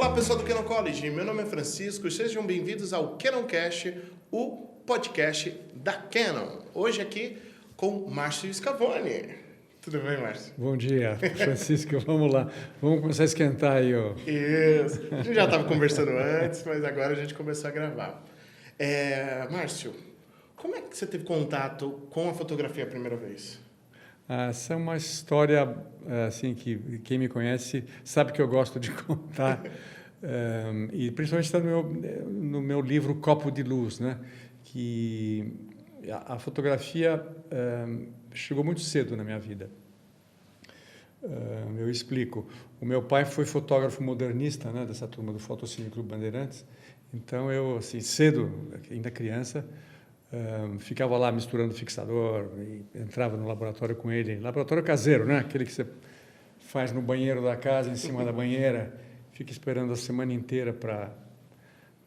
Olá, pessoal do Canon College, meu nome é Francisco e sejam bem-vindos ao Canoncast, o podcast da Canon. Hoje aqui com Márcio Scavone. Tudo bem, Márcio? Bom dia, Francisco, vamos lá. Vamos começar a esquentar aí, ó. Isso, a gente já estava conversando antes, mas agora a gente começou a gravar. Márcio, como é que você teve contato com a fotografia a primeira vez? Essa é uma história assim que quem me conhece sabe que eu gosto de contar. E principalmente está no meu livro Copo de Luz, né? Que a fotografia chegou muito cedo na minha vida. Eu explico. O meu pai foi fotógrafo modernista, né, dessa turma do Fotocine Clube Bandeirantes. Então eu, assim, cedo, ainda criança, ficava lá misturando fixador, e entrava no laboratório com ele, laboratório caseiro, né? Aquele que você faz no banheiro da casa, em cima da banheira, fica esperando a semana inteira para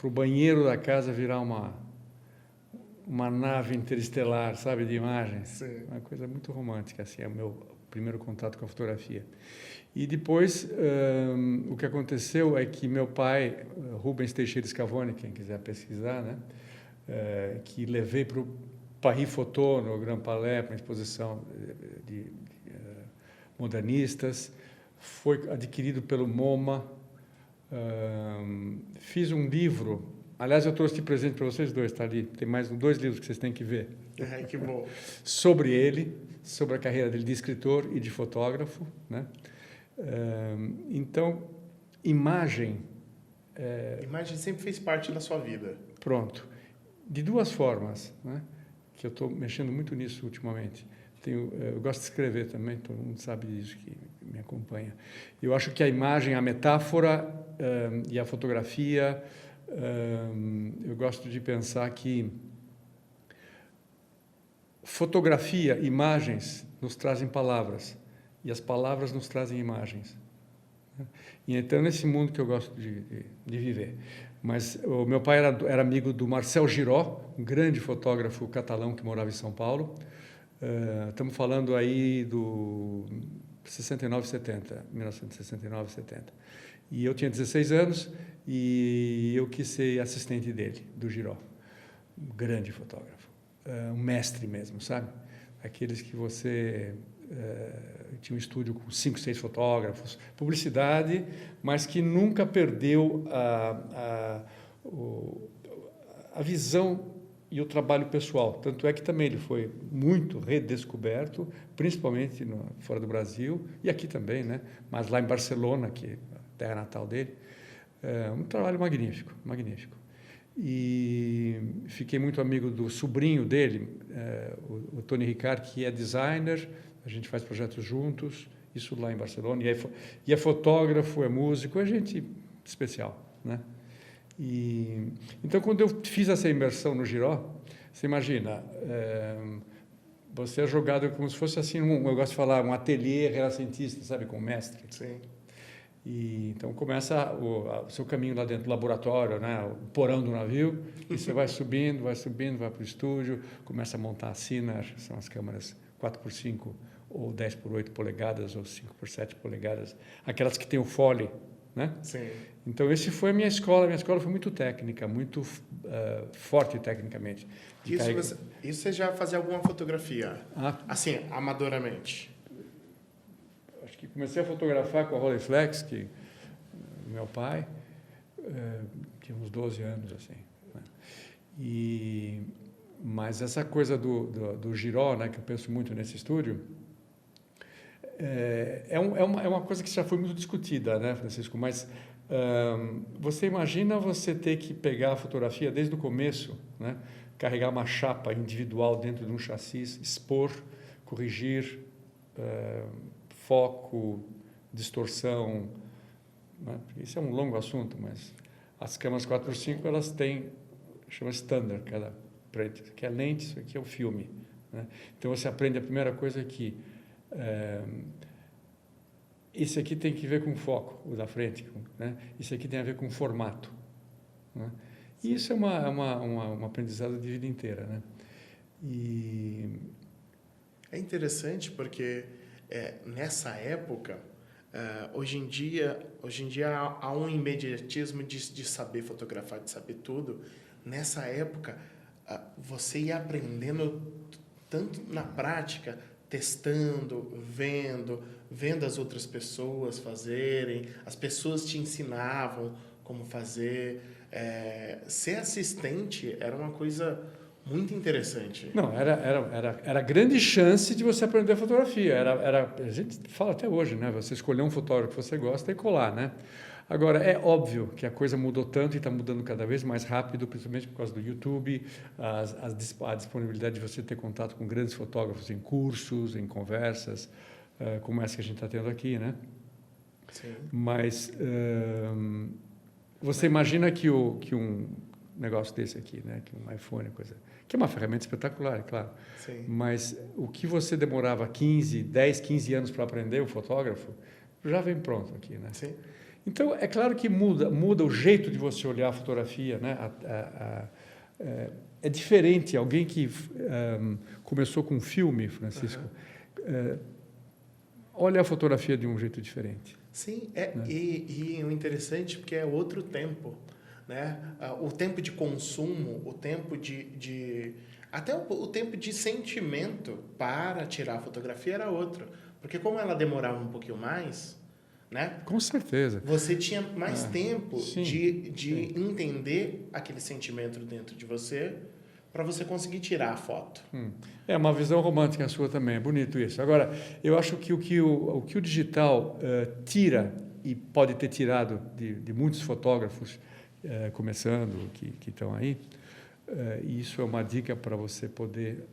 o banheiro da casa virar uma nave interestelar, sabe, de imagens. Sim. Uma coisa muito romântica, assim, é o meu primeiro contato com a fotografia. E depois, o que aconteceu é que meu pai, Rubens Teixeira Scavone, quem quiser pesquisar, né? Que levei para o Paris Photo, no Grand Palais, para uma exposição de modernistas, foi adquirido pelo MoMA, fiz um livro, aliás, eu trouxe de presente para vocês dois, está ali, tem mais 2 livros que vocês têm que ver. Que bom. Sobre ele, sobre a carreira dele de escritor e de fotógrafo, né? Então, imagem... Imagem sempre fez parte da sua vida. Pronto. De 2 formas, né? Que eu estou mexendo muito nisso ultimamente. Eu gosto de escrever também, todo mundo sabe disso que me acompanha. Eu acho que a imagem, a metáfora e a fotografia, eu gosto de pensar que fotografia, imagens, nos trazem palavras, e as palavras nos trazem imagens. E então, nesse mundo que eu gosto de viver. Mas o meu pai era amigo do Marcel Giró, um grande fotógrafo catalão que morava em São Paulo. Estamos falando aí do 69, 70, 1969, 70. E eu tinha 16 anos e eu quis ser assistente dele, do Giró. Um grande fotógrafo, um mestre mesmo, sabe? Aqueles que você... tinha um estúdio com 5, 6 fotógrafos, publicidade, mas que nunca perdeu a visão e o trabalho pessoal. Tanto é que também ele foi muito redescoberto, principalmente fora do Brasil, e aqui também, né? Mas lá em Barcelona, que é a terra natal dele. Um trabalho magnífico, magnífico. E fiquei muito amigo do sobrinho dele, o Tony Ricard, que é designer. A gente faz projetos juntos, isso lá em Barcelona. E é fotógrafo, é músico, é gente especial, né? Então, quando eu fiz essa imersão no Giró, você imagina, você é jogado como se fosse assim, eu gosto de falar, um ateliê renascentista, sabe, com o mestre. Sim. Então começa o seu caminho lá dentro do laboratório, né? O porão do navio, e você vai subindo, vai para o estúdio, começa a montar a Cine, são as câmeras 4x5 ou 10x8 polegadas ou 5x7 polegadas, aquelas que tem o fole, né? Sim. Então esse foi a minha escola foi muito técnica, muito forte tecnicamente. Isso você já fazia alguma fotografia? Assim, amadoramente? Acho que comecei a fotografar com a Rolleiflex, que meu pai tinha uns 12 anos, assim, né? Mas essa coisa do Giró, né, que eu penso muito nesse estúdio, é uma coisa que já foi muito discutida, né, Francisco? Mas você imagina você ter que pegar a fotografia desde o começo, né, carregar uma chapa individual dentro de um chassi, expor, corrigir, foco, distorção, né? Isso é um longo assunto, mas as câmeras 4x5 elas têm, chama standard, que é lente, isso aqui é o filme, né? Então você aprende, a primeira coisa é que esse aqui tem que ver com foco, o da frente, né? Isso aqui tem a ver com formato, né? E isso é um aprendizado de vida inteira, né? É interessante porque nessa época Hoje em dia há um imediatismo de saber fotografar, de saber tudo. Nessa época, você ia aprendendo tanto na prática, testando, vendo as outras pessoas fazerem, as pessoas te ensinavam como fazer. Ser assistente era uma coisa muito interessante. Não, era grande chance de você aprender fotografia. A gente fala até hoje, né? Você escolher um fotógrafo que você gosta e colar, né? Agora, é óbvio que a coisa mudou tanto e está mudando cada vez mais rápido, principalmente por causa do YouTube, a disponibilidade de você ter contato com grandes fotógrafos em cursos, em conversas, como essa que a gente está tendo aqui, né? Sim. Mas você imagina que um negócio desse aqui, né? Que um iPhone, coisa, que é uma ferramenta espetacular, é claro. Sim. Mas o que você demorava 10, 15 anos para aprender, o fotógrafo, já vem pronto aqui, né? Sim. Então, é claro que muda o jeito de você olhar a fotografia, né? É diferente. Alguém que começou com filme, Francisco, olha a fotografia de um jeito diferente. Sim, e o interessante porque é outro tempo, né? O tempo de consumo, o tempo até o tempo de sentimento para tirar a fotografia era outro. Porque como ela demorava um pouquinho mais, né? Com certeza. Você tinha mais tempo sim, de entender aquele sentimento dentro de você para você conseguir tirar a foto. É uma visão romântica sua também, é bonito isso. Agora, eu acho que o que o digital tira, e pode ter tirado de muitos fotógrafos começando, que estão aí, e isso é uma dica para você poder...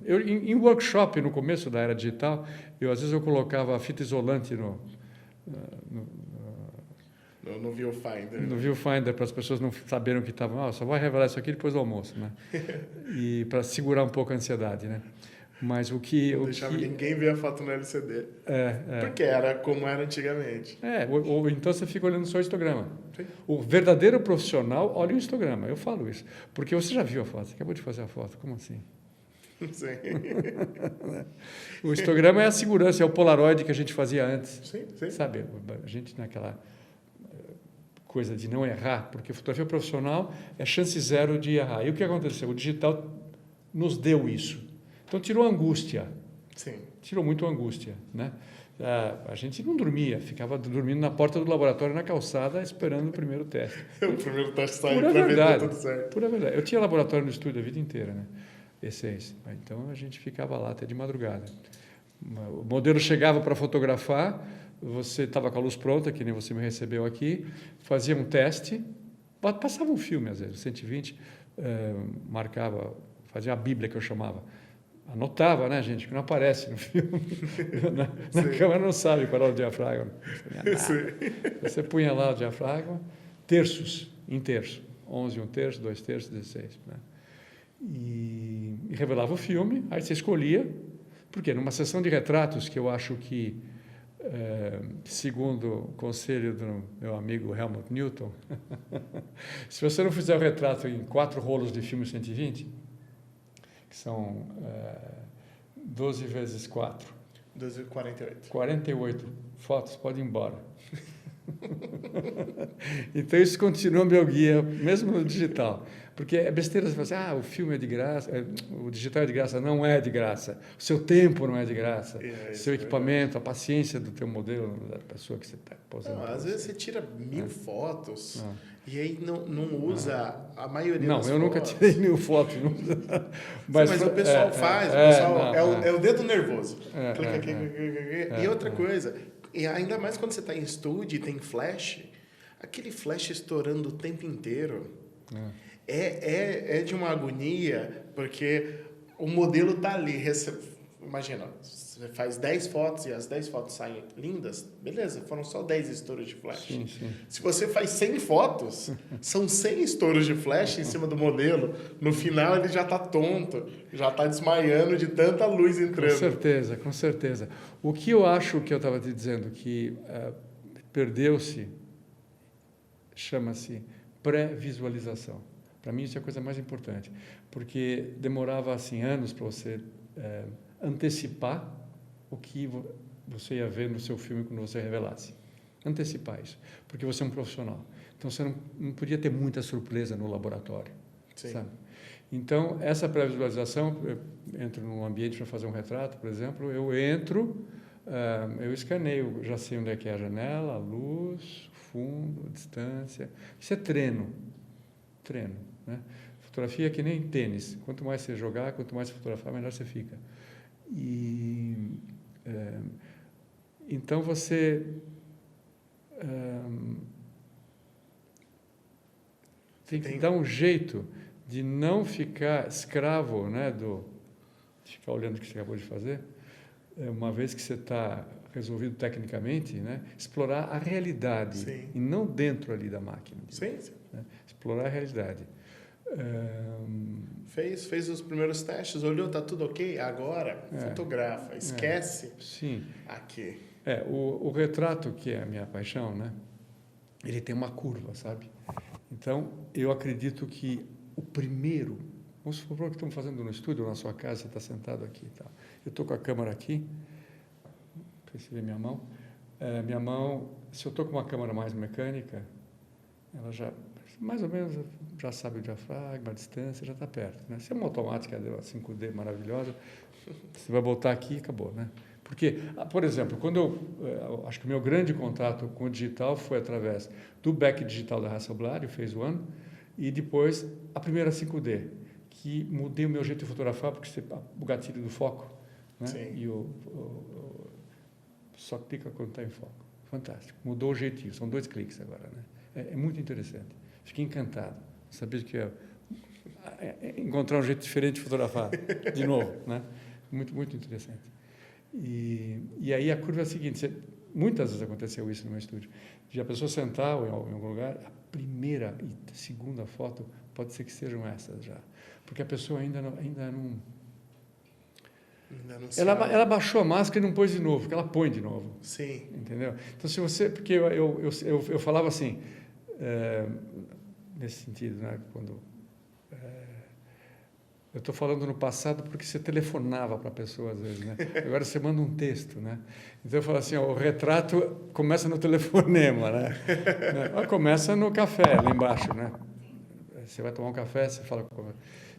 em workshop, no começo da era digital, às vezes eu colocava fita isolante no viewfinder. No viewfinder, para as pessoas não saberem o que estavam. Só vai revelar isso aqui depois do almoço, né? E para segurar um pouco a ansiedade, né? Mas Não deixava ninguém ver a foto no LCD. Porque era como era antigamente. Ou então você fica olhando só o histograma. Sim. O verdadeiro profissional olha o histograma. Eu falo isso. Porque você já viu a foto, você acabou de fazer a foto. Como assim? Sim. O histograma é a segurança, é o Polaroid que a gente fazia antes. Sim, sim. Sabe, a gente naquela coisa de não errar, porque fotografia profissional é chance zero de errar. E o que aconteceu? O digital nos deu isso. Então tirou a angústia. Sim. Tirou muito a angústia, né? A gente não dormia, ficava dormindo na porta do laboratório, na calçada, esperando o primeiro teste. O primeiro teste saiu Pura para ver verdade, tudo certo. pura verdade. Eu tinha laboratório no estúdio a vida inteira, né? Essência. Então a gente ficava lá até de madrugada. O modelo chegava para fotografar, você estava com a luz pronta, que nem você me recebeu aqui, fazia um teste, passava um filme às vezes, 120, marcava, fazia a Bíblia que eu chamava. Anotava, né, gente, que não aparece no filme. Na câmera não sabe qual era o diafragma. Você punha lá o diafragma, terços, em terço. 11, 1/3, 2/3, 16. Né? E revelava o filme, aí você escolhia, porque numa sessão de retratos, que eu acho que, segundo o conselho do meu amigo Helmut Newton, se você não fizer o retrato em 4 rolos de filme 120, que são 12 vezes 4. 12, 48. 48 fotos, pode ir embora. Então isso continua meu guia, mesmo no digital. Porque é besteira você falar assim, o filme é de graça, o digital é de graça. Não é de graça. O seu tempo não é de graça. Seu equipamento, a paciência do teu modelo, da pessoa que você está posando. Às vezes você tira 1000 fotos e aí não usa a maioria das fotos. Não, eu nunca tirei 1000 fotos. Mas o pessoal faz, é o dedo nervoso. Clica aqui. E outra coisa, e ainda mais quando você está em estúdio e tem flash, aquele flash estourando o tempo inteiro é de uma agonia, porque o modelo está ali. Imagina, você faz 10 fotos e as 10 fotos saem lindas, beleza, foram só 10 estouros de flash. Sim, sim. Se você faz 100 fotos, são 100 estouros de flash em cima do modelo. No final ele já está tonto, já está desmaiando de tanta luz entrando. Com certeza, com certeza. O que eu acho que eu estava te dizendo, que perdeu-se, chama-se pré-visualização. Para mim isso é a coisa mais importante, porque demorava assim anos para você antecipar o que você ia ver no seu filme quando você revelasse. Antecipar isso, porque você é um profissional. Então, você não podia ter muita surpresa no laboratório, sabe? Então, essa pré-visualização, eu entro num ambiente para fazer um retrato, por exemplo, eu entro, eu escaneio, já sei onde é que é a janela, a luz, fundo, a distância. Isso é treino, né? Fotografia é que nem tênis. Quanto mais você jogar, quanto mais você fotografar, melhor você fica. Então, você tem que dar um jeito de não ficar escravo, né, de ficar olhando o que você acabou de fazer, uma vez que você está resolvido tecnicamente, né, explorar a realidade. Sim. E não dentro ali da máquina. Sim. Né, explorar a realidade. Fez os primeiros testes, olhou, está tudo ok, agora fotografa, esquece sim. aqui. O retrato, que é a minha paixão, né, ele tem uma curva, sabe? Então, eu acredito que o primeiro, vamos supor que estamos fazendo no estúdio, na sua casa, você está sentado aqui e tal. Eu estou com a câmera aqui, para você ver minha mão. Minha mão, se eu estou com uma câmera mais mecânica, ela já, mais ou menos, já sabe o diafragma, a distância, já está perto. Né? Se é uma automática, uma 5D maravilhosa, você vai botar aqui e acabou, né? Porque, por exemplo, quando eu acho que o meu grande contato com o digital foi através do back digital da Hasselblad, o Phase One, e depois a primeira 5D, que mudei o meu jeito de fotografar, porque o gatilho do foco, né? E só clica quando está em foco. Fantástico. Mudou o jeitinho, são 2 cliques agora, né? É muito interessante. Fiquei encantado. Sabia que encontrar um jeito diferente de fotografar de novo, né? Muito, muito interessante. E aí a curva é a seguinte, muitas vezes aconteceu isso no meu estúdio, de a pessoa sentar em algum lugar, a primeira e segunda foto pode ser que sejam essas já, porque a pessoa ainda não ela baixou a máscara e não pôs de novo, porque ela põe de novo. Sim. Entendeu? Então, se você, porque eu falava assim, nesse sentido, né, quando eu estou falando no passado porque você telefonava para a pessoa às vezes, né? Agora você manda um texto, né? Então eu falo assim, o retrato começa no telefonema, né? Começa no café, lá embaixo, né? Você vai tomar um café, você fala,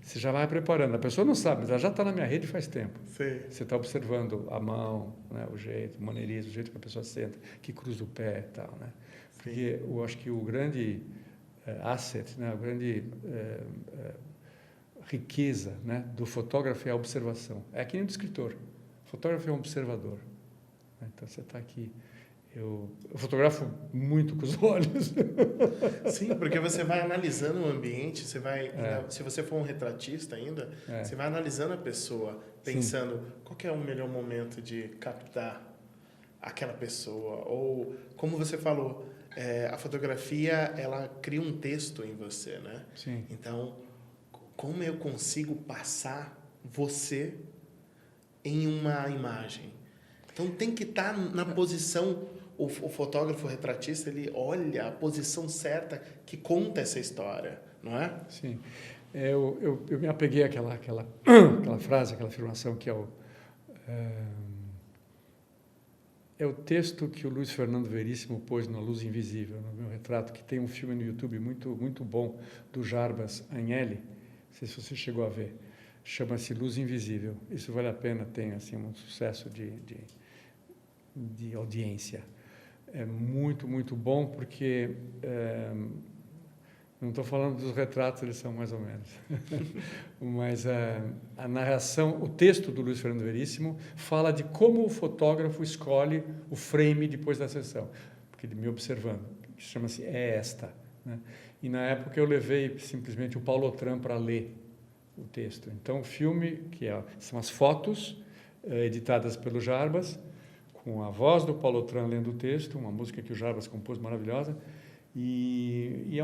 você já vai preparando. A pessoa não sabe, mas ela já está na minha rede faz tempo. Sim. Você está observando a mão, né? O jeito, o maneirismo, o jeito que a pessoa senta, que cruza o pé e tal, né? Porque eu acho que o grande asset, né? O grande riqueza, né, do fotógrafo é a observação. É que nem do escritor. O fotógrafo é um observador. Então, você está aqui. Eu fotografo muito com os olhos. Sim, porque você vai analisando o ambiente, você vai, se você for um retratista ainda, você vai analisando a pessoa, pensando qual que é o melhor momento de captar aquela pessoa. Ou, como você falou, a fotografia, ela cria um texto em você, né? Sim. Então, como eu consigo passar você em uma imagem? Então, tem que estar na posição, o fotógrafo retratista, ele olha a posição certa que conta essa história, não é? Sim. Eu me apeguei àquela frase, aquela afirmação que é o texto que o Luiz Fernando Veríssimo pôs na Luz Invisível, no meu retrato, que tem um filme no YouTube muito, muito bom, do Jarbas Agnelli. Não sei se você chegou a ver, chama-se Luz Invisível. Isso vale a pena, tem assim, um sucesso de audiência. É muito, muito bom, porque não estou falando dos retratos, eles são mais ou menos. Mas a narração, o texto do Luiz Fernando Veríssimo fala de como o fotógrafo escolhe o frame depois da sessão, porque ele me observando, que chama-se É Esta, né? E, na época, eu levei simplesmente o Paulo Otran para ler o texto. Então, o filme, são as fotos editadas pelo Jarbas, com a voz do Paulo Otran lendo o texto, uma música que o Jarbas compôs maravilhosa, e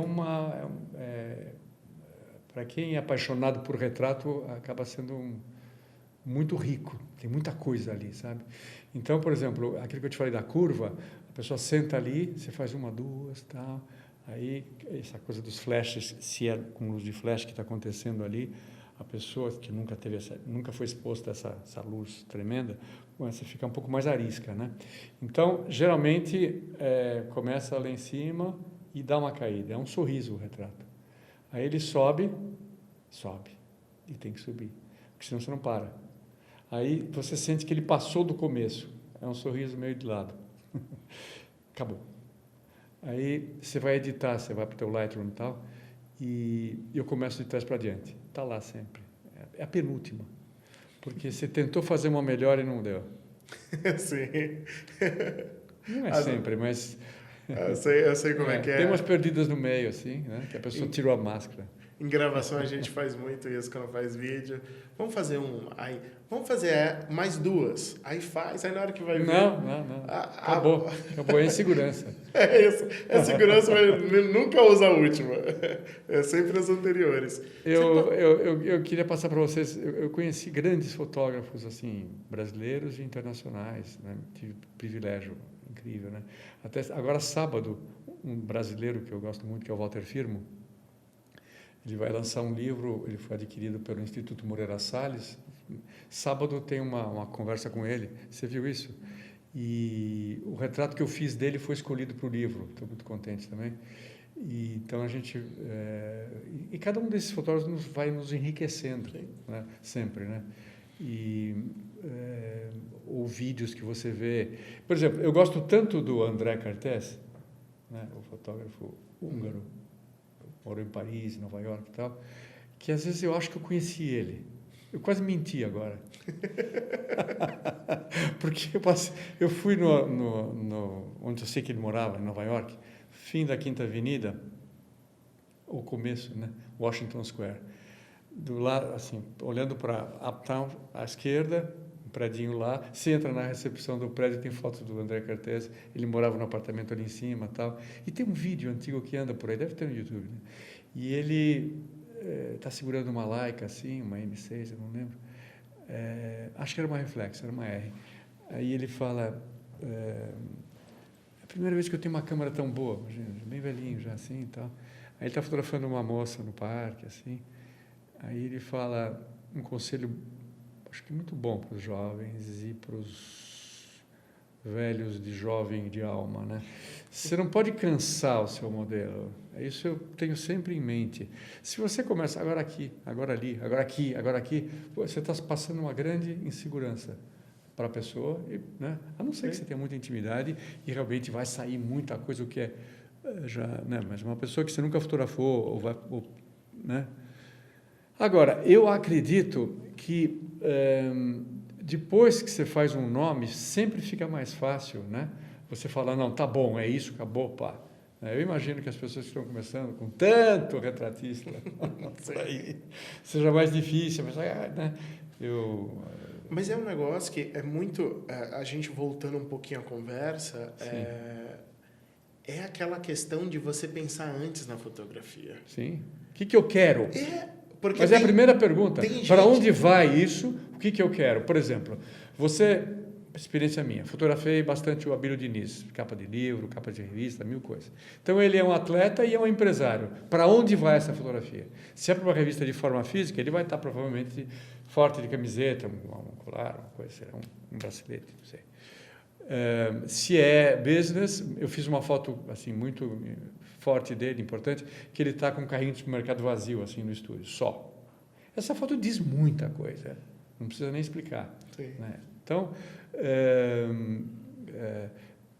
para quem é apaixonado por retrato, acaba sendo muito rico, tem muita coisa ali, sabe? Então, por exemplo, aquilo que eu te falei da curva, a pessoa senta ali, você faz 1, 2, tal. Aí, essa coisa dos flashes, se é com luz de flash que está acontecendo ali, a pessoa que nunca foi exposta a essa luz tremenda, começa a ficar um pouco mais arisca, né? Então, geralmente, começa lá em cima e dá uma caída. É um sorriso o retrato. Aí ele sobe, e tem que subir, porque senão você não para. Aí você sente que ele passou do começo. É um sorriso meio de lado. Acabou. Aí você vai editar, você vai para o teu Lightroom e tal, e eu começo de trás para diante. Está lá sempre. É a penúltima. Porque você tentou fazer uma melhor e não deu. Sim. Não é sempre, mas... Eu sei como é que é. Tem umas perdidas no meio, assim, né? Que a pessoa tirou a máscara. Em gravação a gente faz muito isso quando faz vídeo. Vamos fazer vamos fazer mais duas. Aí faz, aí na hora que vai ver... Não. Acabou. É insegurança. É isso. É segurança, mas nunca usa a última. É sempre as anteriores. Eu queria passar para vocês... Eu conheci grandes fotógrafos, assim, brasileiros e internacionais, né? Tive privilégio incrível, né? Até agora, sábado, um brasileiro que eu gosto muito, que é o Walter Firmo, ele vai lançar um livro, ele foi adquirido pelo Instituto Moreira Salles. Sábado tem uma conversa com ele. Você viu isso? E o retrato que eu fiz dele foi escolhido para o livro. Estou muito contente também. E, então a gente... e cada um desses fotógrafos vai nos enriquecendo, né? Sempre, né? Ou vídeos que você vê. Por exemplo, eu gosto tanto do André Cartes, né? O fotógrafo húngaro. Morou em Paris, Nova York e tal, que às vezes eu acho que eu conheci ele. Eu quase menti agora. Porque eu fui onde eu sei que ele morava, em Nova York, fim da Quinta Avenida, ou começo, né? Washington Square. Do lado, assim, olhando para Uptown, à esquerda, um predinho lá, você entra na recepção do prédio, tem foto do André Cartes, ele morava no apartamento ali em cima e tal. E tem um vídeo antigo que anda por aí, deve ter no YouTube, né? E ele está segurando uma Leica, assim, uma M6, eu não lembro. Acho que era uma Reflex, era uma R. Aí ele fala, é a primeira vez que eu tenho uma câmera tão boa, gente, bem velhinho já assim e tal. Aí ele está fotografando uma moça no parque, assim. Aí ele fala um conselho, acho que muito bom para os jovens e para os velhos de jovem de alma, né? Você não pode cansar o seu modelo. Isso eu tenho sempre em mente. Se você começa agora aqui, agora ali, agora aqui, agora aqui, você está passando uma grande insegurança para a pessoa, né? A não ser que você tenha muita intimidade e realmente vai sair muita coisa, o que é já, né? Mas uma pessoa que você nunca fotografou, né? Agora, eu acredito que depois que você faz um nome, sempre fica mais fácil, né? Você fala, não, tá bom, é isso, acabou, pá. Eu imagino que as pessoas que estão começando com tanto retratista, aí, seja mais difícil, mas, né? Mas é um negócio que é muito... A gente voltando um pouquinho à conversa, é aquela questão de você pensar antes na fotografia. Sim. O que eu quero? Mas é a primeira pergunta. Para onde vai isso? O que eu quero? Por exemplo, experiência minha, fotografei bastante o Abílio Diniz, capa de livro, capa de revista, 1000 coisas. Então, ele é um atleta e é um empresário. Para onde vai essa fotografia? Se é para uma revista de forma física, ele vai estar provavelmente forte de camiseta, um colar, uma coisa, um bracelete, não sei. Se é business, eu fiz uma foto assim, muito forte dele, importante, que ele está com um carrinho de supermercado vazio assim, no estúdio, só. Essa foto diz muita coisa, não precisa nem explicar. Né? Então,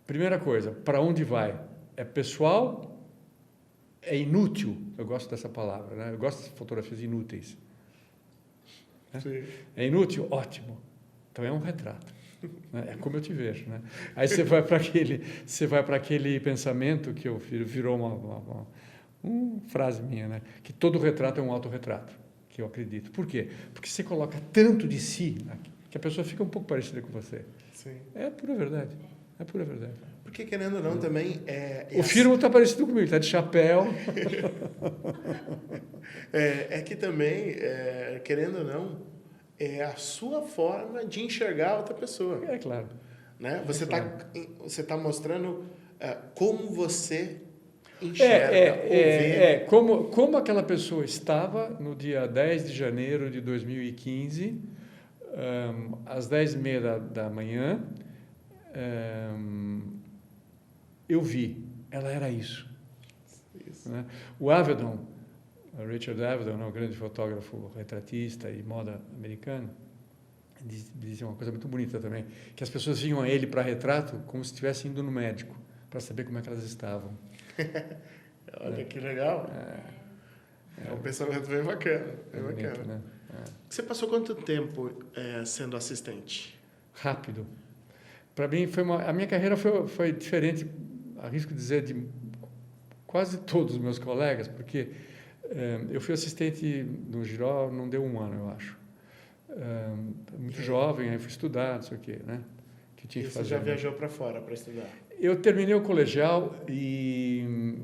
primeira coisa, para onde vai? É pessoal? É inútil? Eu gosto dessa palavra, né? Eu gosto de fotografias inúteis. Né? É inútil? Ótimo. Então é um retrato. Né? É como eu te vejo. Né? Aí você vai para aquele pensamento que virou uma frase minha, né? Que todo retrato é um autorretrato, que eu acredito. Por quê? Porque você coloca tanto de si que a pessoa fica um pouco parecida com você. Sim. É pura verdade. É pura verdade. Porque, querendo ou não, também... o Firmo está parecido comigo, está de chapéu. que também, querendo ou não, é a sua forma de enxergar outra pessoa. É claro. Né? Você tá mostrando como você enxerga. Como aquela pessoa estava no dia 10 de janeiro de 2015, às 10h30 da manhã, eu vi, ela era isso. Né? O Avedon, Richard Avedon, um grande fotógrafo retratista e moda americano, dizia uma coisa muito bonita também, que as pessoas vinham a ele para retrato como se estivessem indo no médico, para saber como é que elas estavam. Olha, que legal. É um pensamento bem bacana. Bem bonito, bacana. né? Você passou quanto tempo sendo assistente? Rápido. Para mim, a minha carreira foi diferente, arrisco dizer, de quase todos os meus colegas, porque eu fui assistente no Giró, não deu um ano, eu acho. Muito jovem, aí fui estudar, não sei o quê, né? Que tinha que fazer. Você já viajou para fora para estudar? Eu terminei o colegial e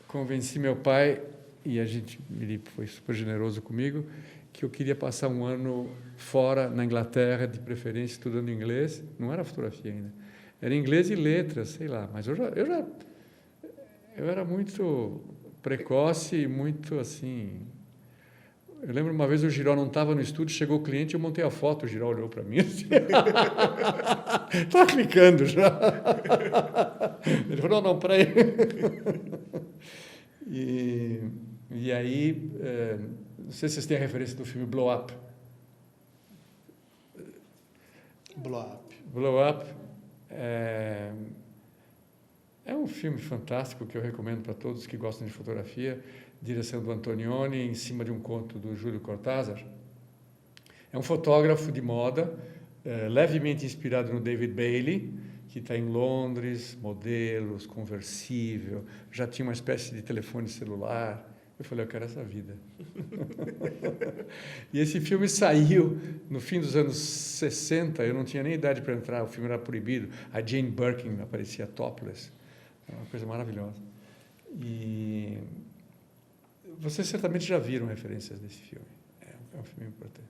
convenci meu pai, e ele foi super generoso comigo, que eu queria passar um ano fora, na Inglaterra, de preferência, estudando inglês. Não era fotografia ainda. Era inglês e letras, sei lá. Mas eu era muito precoce, muito assim... Eu lembro uma vez o Giró não estava no estúdio, chegou o cliente, eu montei a foto, o Giró olhou para mim assim... Estava clicando já. Ele falou, não, peraí. E aí, não sei se vocês têm a referência do filme Blow Up. Blow Up é um filme fantástico que eu recomendo para todos que gostam de fotografia, direção do Antonioni, em cima de um conto do Júlio Cortázar. É um fotógrafo de moda, levemente inspirado no David Bailey, que está em Londres, modelos, conversível, já tinha uma espécie de telefone celular. Eu falei, eu quero essa vida. E esse filme saiu no fim dos anos 60, eu não tinha nem idade para entrar, o filme era proibido. A Jane Birkin aparecia topless, é uma coisa maravilhosa. E vocês certamente já viram referências desse filme, é um filme importante.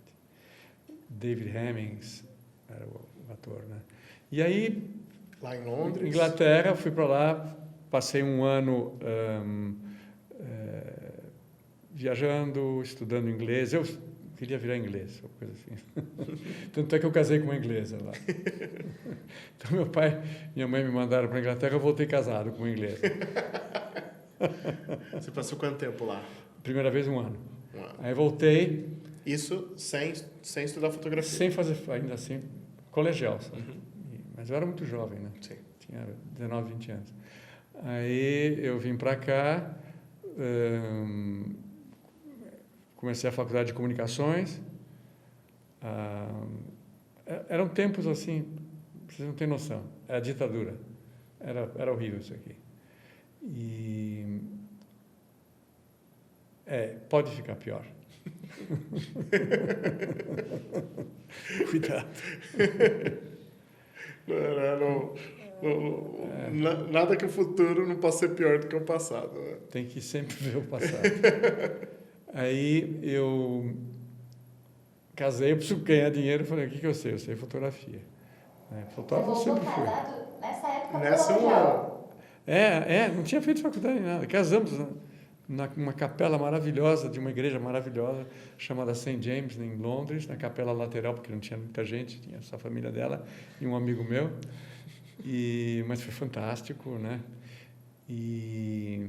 David Hemmings era o ator, né? E aí, lá em Londres, Inglaterra, fui para lá, passei um ano viajando, estudando inglês. Eu queria virar inglês, uma coisa assim. Tanto é que eu casei com uma inglesa lá. Então, meu pai e minha mãe me mandaram para a Inglaterra, eu voltei casado com uma inglesa. Você passou quanto tempo lá? Primeira vez, um ano. Aí voltei. Isso sem estudar fotografia? Sem fazer, ainda assim, colegial. Mas eu era muito jovem, né? Sim. Tinha 19, 20 anos. Aí eu vim para cá, comecei a faculdade de comunicações. Eram tempos assim, vocês não têm noção. Era a ditadura. Era horrível isso aqui. E pode ficar pior. Cuidado. Nada que o futuro não possa ser pior do que o passado. Né? Tem que sempre ver o passado. Aí eu casei, eu preciso ganhar dinheiro. Falei, o que eu sei? Eu sei fotografia. Fotógrafo Você sempre voltou fui. casado nessa época? Não tinha feito faculdade nem nada. Casamos numa capela maravilhosa, de uma igreja maravilhosa, chamada St. James, em Londres, na capela lateral, porque não tinha muita gente, tinha só a família dela e um amigo meu. Mas foi fantástico, né? E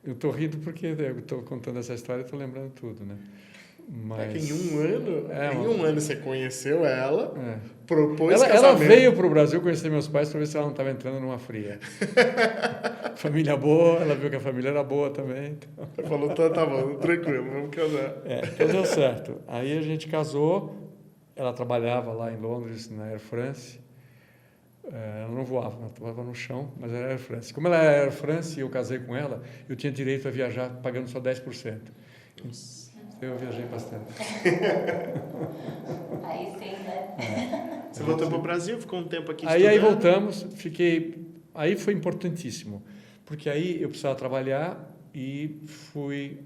eu estou rindo porque eu estou contando essa história e estou lembrando tudo, né? Mas que em um ano você conheceu ela, propôs ela casamento. Ela veio para o Brasil conhecer meus pais para ver se ela não estava entrando numa fria. Família boa, ela viu que a família era boa também. Então... Ela falou, tá bom, tranquilo, vamos casar. Então deu certo. Aí a gente casou, ela trabalhava lá em Londres, na Air France. Ela não voava, ela voava no chão, mas era Air France. Como ela era Air France e eu casei com ela, eu tinha direito a viajar pagando só 10%. Nossa. Eu viajei bastante. Aí sim, né? Você voltou para o Brasil, ficou um tempo aqui estudando? Aí voltamos, aí foi importantíssimo, porque aí eu precisava trabalhar e fui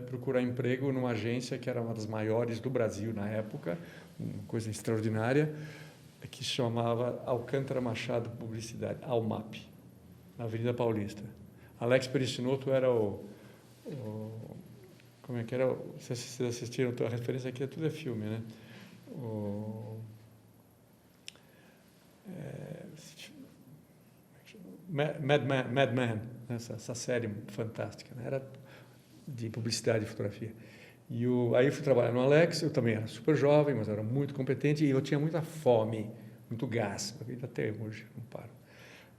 procurar emprego numa agência que era uma das maiores do Brasil na época, uma coisa extraordinária, que se chamava Alcântara Machado Publicidade, Almap, na Avenida Paulista. Alex Perissinotto era como é que era? Vocês assistiram, a referência aqui tudo é filme, né? Mad Men, essa série fantástica, né? Era de publicidade e fotografia. Aí eu fui trabalhar no Alex, eu também era super jovem, mas era muito competente e eu tinha muita fome, muito gás, até hoje não paro.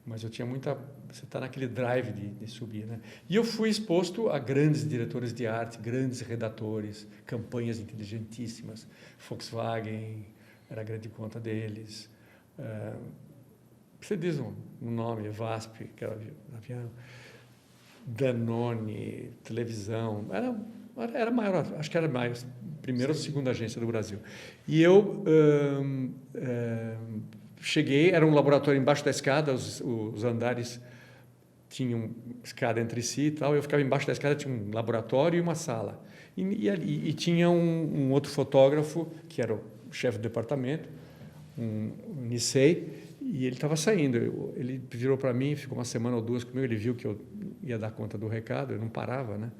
Mas eu tinha muita... Você está naquele drive de subir, né? E eu fui exposto a grandes diretores de arte, grandes redatores, campanhas inteligentíssimas. Volkswagen era a grande conta deles. Você diz um nome, VASP, que era avião, Danone, televisão, era maior, acho que era mais, primeira ou segunda agência do Brasil. E eu cheguei, era um laboratório embaixo da escada, os andares tinham escada entre si e tal, eu ficava embaixo da escada, tinha um laboratório e uma sala. E tinha um outro fotógrafo, que era o chefe do departamento, um Nisei, e ele estava saindo. Ele virou para mim, ficou uma semana ou duas comigo, ele viu que eu ia dar conta do recado, eu não parava, né?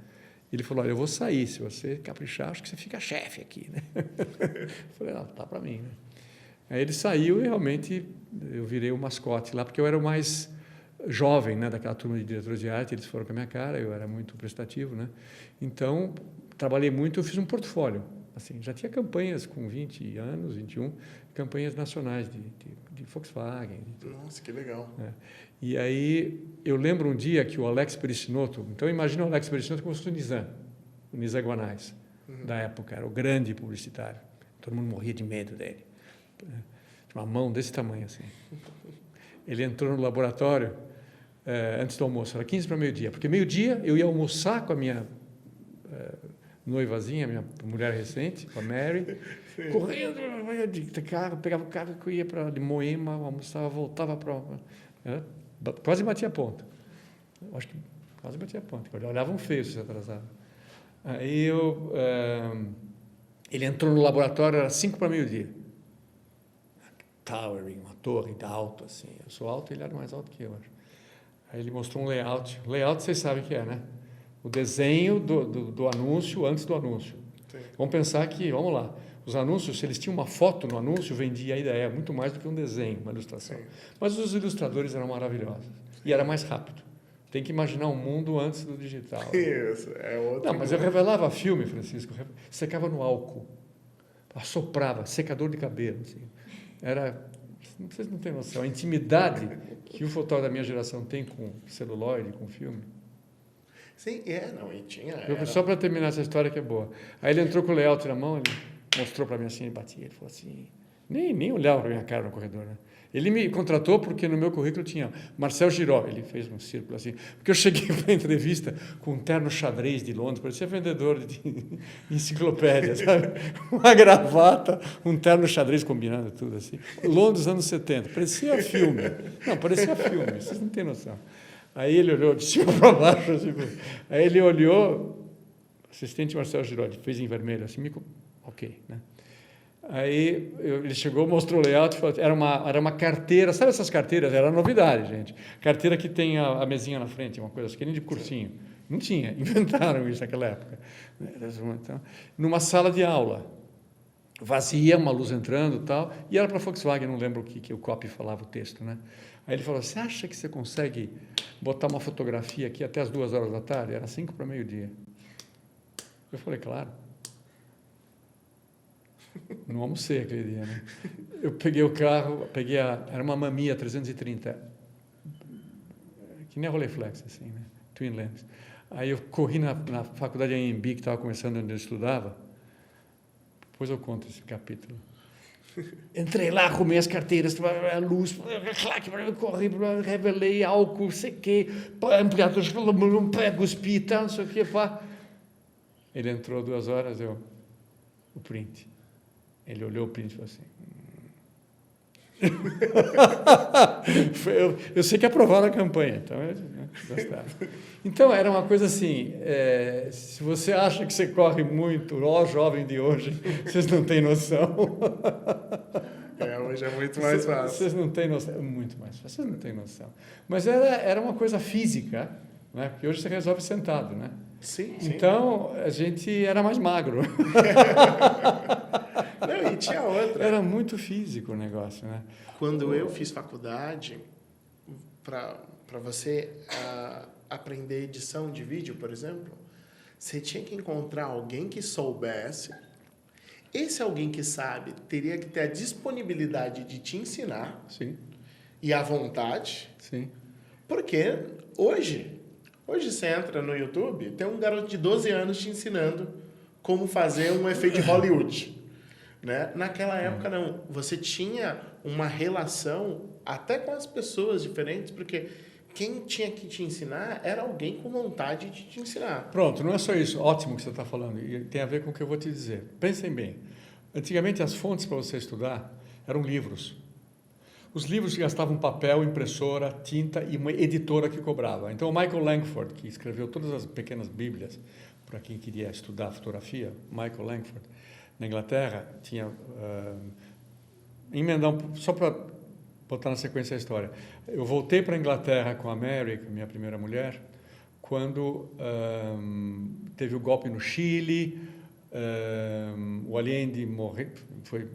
Ele falou, olha, eu vou sair, se você caprichar, acho que você fica chefe aqui, né? Eu falei, não, tá para mim, né? Aí ele saiu e realmente eu virei o mascote lá, porque eu era o mais jovem, né, daquela turma de diretores de arte, eles foram com a minha cara, eu era muito prestativo, né? Então, trabalhei muito, eu fiz um portfólio. Assim, já tinha campanhas com 20 anos, 21, campanhas nacionais de Volkswagen. Nossa, que legal. E aí, eu lembro um dia que o Alex Pericinoto, então imagina o Alex Pericinoto como se fosse o Nizam Guanais, da época, era o grande publicitário. Todo mundo morria de medo dele. Tinha uma mão desse tamanho, assim. Ele entrou no laboratório antes do almoço, era 15 para meio-dia, porque meio-dia eu ia almoçar com a minha noivazinha, minha mulher recente, com a Mary, correndo de carro, pegava o carro que eu ia para Moema, almoçava, voltava para... quase batia a ponta. Acho que quase batia a ponta. Olhavam feio se atrasava. Aí ele entrou no laboratório, era 5 para meio-dia. Towering, uma torre alto, assim. Eu sou alto, ele era mais alto que eu, acho. Aí ele mostrou um layout. Layout, vocês sabem o que é, né? O desenho do anúncio antes do anúncio. Sim. Vamos pensar que, vamos lá, os anúncios, se eles tinham uma foto no anúncio, vendia a ideia, muito mais do que um desenho, uma ilustração. Sim. Mas os ilustradores eram maravilhosos. E era mais rápido. Tem que imaginar um mundo antes do digital. Isso, é outro. Não, mas eu revelava filme, Francisco, secava no álcool, assoprava, secador de cabelo. Assim. Vocês não têm noção, a intimidade que o fotógrafo da minha geração tem com celuloide, com filme. Sim, não, e tinha... Só para terminar essa história que é boa. Aí ele entrou com o layout na mão, ele mostrou para mim assim, ele batia, ele falou assim, nem olhava para minha cara no corredor, né? Ele me contratou porque no meu currículo tinha Marcel Giraud, ele fez um círculo assim, porque eu cheguei para a entrevista com um terno xadrez de Londres, parecia vendedor de enciclopédia, sabe? Uma gravata, um terno xadrez combinando tudo assim. Londres, anos 70, parecia filme. Não, parecia filme, vocês não têm noção. Aí ele olhou de cima para baixo, assim, aí ele olhou, assistente Marcel Giraud, fez em vermelho, assim, ok, né? Aí ele chegou, mostrou o layout, falou, era uma carteira, sabe essas carteiras? Era novidade, gente. Carteira que tem a mesinha na frente, uma coisa assim, que nem de cursinho. Não tinha, inventaram isso naquela época. Então, numa sala de aula, vazia, uma luz entrando e tal, e era para a Volkswagen, não lembro o que o copy falava o texto, né? Aí ele falou, você acha que você consegue botar uma fotografia aqui até as 2 horas da tarde? Era 5 para meio-dia. Eu falei, claro. Não almocei aquele dia, né? Eu peguei o carro, era uma Mamiya 330, que nem a Rolleiflex, assim, né? Twin Lens. Aí eu corri na faculdade AMB, que estava começando onde eu estudava. Depois eu conto esse capítulo. Entrei lá, arrumei as carteiras, a luz, corri, revelei álcool, sequei, ampliador, cuspi e tal, não sei o que, pá. Ele entrou 2 horas, o print. Ele olhou o print e falou assim... eu sei que aprovaram a campanha, então gostaram. Então, era uma coisa assim, se você acha que você corre muito, ó jovem de hoje, vocês não têm noção. Hoje é muito mais fácil. Vocês não têm noção, muito mais fácil, vocês não têm noção. Mas era uma coisa física, né? Porque hoje você resolve sentado, né? Sim. Então, a gente era mais magro. Não, tinha outra. Era muito físico o negócio, né? Quando eu fiz faculdade, para você aprender edição de vídeo, por exemplo, você tinha que encontrar alguém que soubesse. Esse alguém que sabe teria que ter a disponibilidade de te ensinar. Sim. E a vontade. Sim. Porque hoje você entra no YouTube, tem um garoto de 12 anos te ensinando como fazer um efeito de Hollywood. Né? Naquela época, não. Você tinha uma relação até com as pessoas diferentes, porque quem tinha que te ensinar era alguém com vontade de te ensinar. Pronto, não é só isso. Ótimo que você está falando. E tem a ver com o que eu vou te dizer. Pensem bem. Antigamente, as fontes para você estudar eram livros. Os livros gastavam papel, impressora, tinta e uma editora que cobrava. Então, o Michael Langford, que escreveu todas as pequenas bíblias para quem queria estudar fotografia, Michael Langford, na Inglaterra, tinha... emendar só para botar na sequência a história. Eu voltei para a Inglaterra com a Mary, minha primeira mulher, quando teve o golpe no Chile, o Allende morreu, foi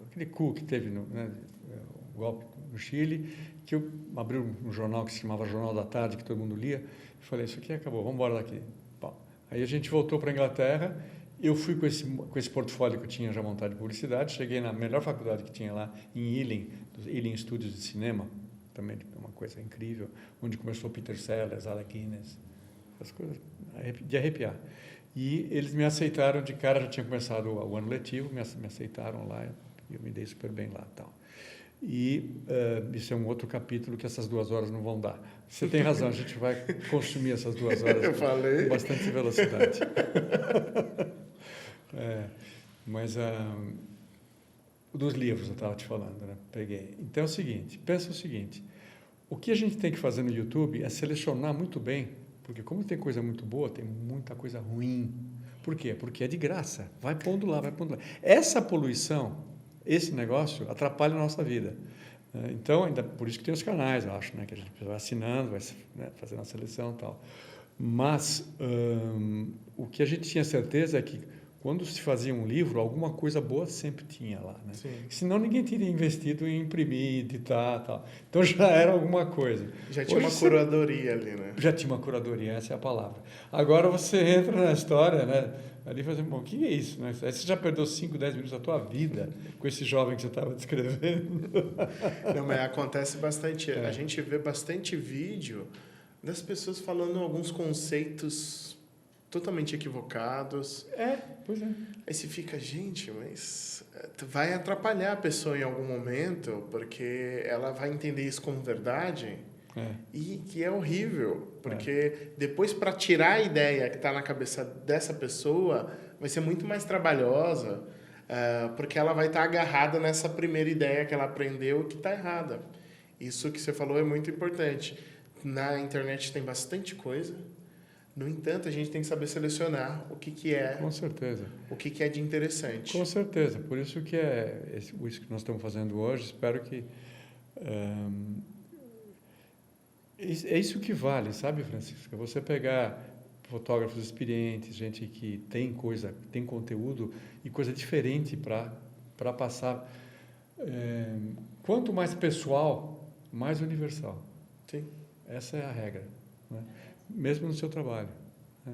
aquele coup que teve, o golpe no Chile, que eu abri um jornal que se chamava Jornal da Tarde, que todo mundo lia, e falei, isso aqui acabou, vamos embora daqui. Bom, aí a gente voltou para a Inglaterra, eu fui com esse portfólio que eu tinha já montado de publicidade, cheguei na melhor faculdade que tinha lá, em Ealing, dos Ealing Studios de Cinema, também uma coisa incrível, onde começou Peter Sellers, Alec Guinness, as coisas de arrepiar. E eles me aceitaram de cara, já tinha começado o ano letivo, me aceitaram lá, e eu me dei super bem lá. Tal. E isso é um outro capítulo que essas 2 horas não vão dar. Você tem razão, a gente vai consumir essas 2 horas com bastante velocidade. Mas dos livros eu estava te falando, né? Peguei. Então é o seguinte, pensa o seguinte, o que a gente tem que fazer no YouTube é selecionar muito bem, porque como tem coisa muito boa, tem muita coisa ruim. Por quê? Porque é de graça, vai pondo lá, vai pondo lá. Essa poluição, esse negócio atrapalha a nossa vida. Então, ainda por isso que tem os canais, eu acho, né? Que a gente vai assinando, vai fazendo a seleção e tal. Mas o que a gente tinha certeza é que quando se fazia um livro, alguma coisa boa sempre tinha lá, né? Senão ninguém teria investido em imprimir, editar e tal. Então já era alguma coisa. Já tinha uma curadoria ali, né? Já tinha uma curadoria, essa é a palavra. Agora você entra na história, né? Ali fazendo, bom, o que é isso? Né? Aí você já perdeu 5, 10 minutos da tua vida com esse jovem que você estava descrevendo. Não, mas acontece bastante. A gente vê bastante vídeo das pessoas falando alguns conceitos totalmente equivocados. Pois é. Aí você fica, gente, mas vai atrapalhar a pessoa em algum momento, porque ela vai entender isso como verdade, e que é horrível, porque depois para tirar a ideia que está na cabeça dessa pessoa vai ser muito mais trabalhosa, porque ela vai estar agarrada nessa primeira ideia que ela aprendeu que está errada. Isso que você falou é muito importante. Na internet tem bastante coisa. No entanto, a gente tem que saber selecionar o que é. Com certeza. O que é de interessante. Com certeza. Por isso que isso que nós estamos fazendo hoje. Espero que é isso que vale, sabe, Francisca? Você pegar fotógrafos experientes, gente que tem conteúdo e coisa diferente para passar. Quanto mais pessoal, mais universal. Sim. Essa é a regra, né? Mesmo no seu trabalho, né?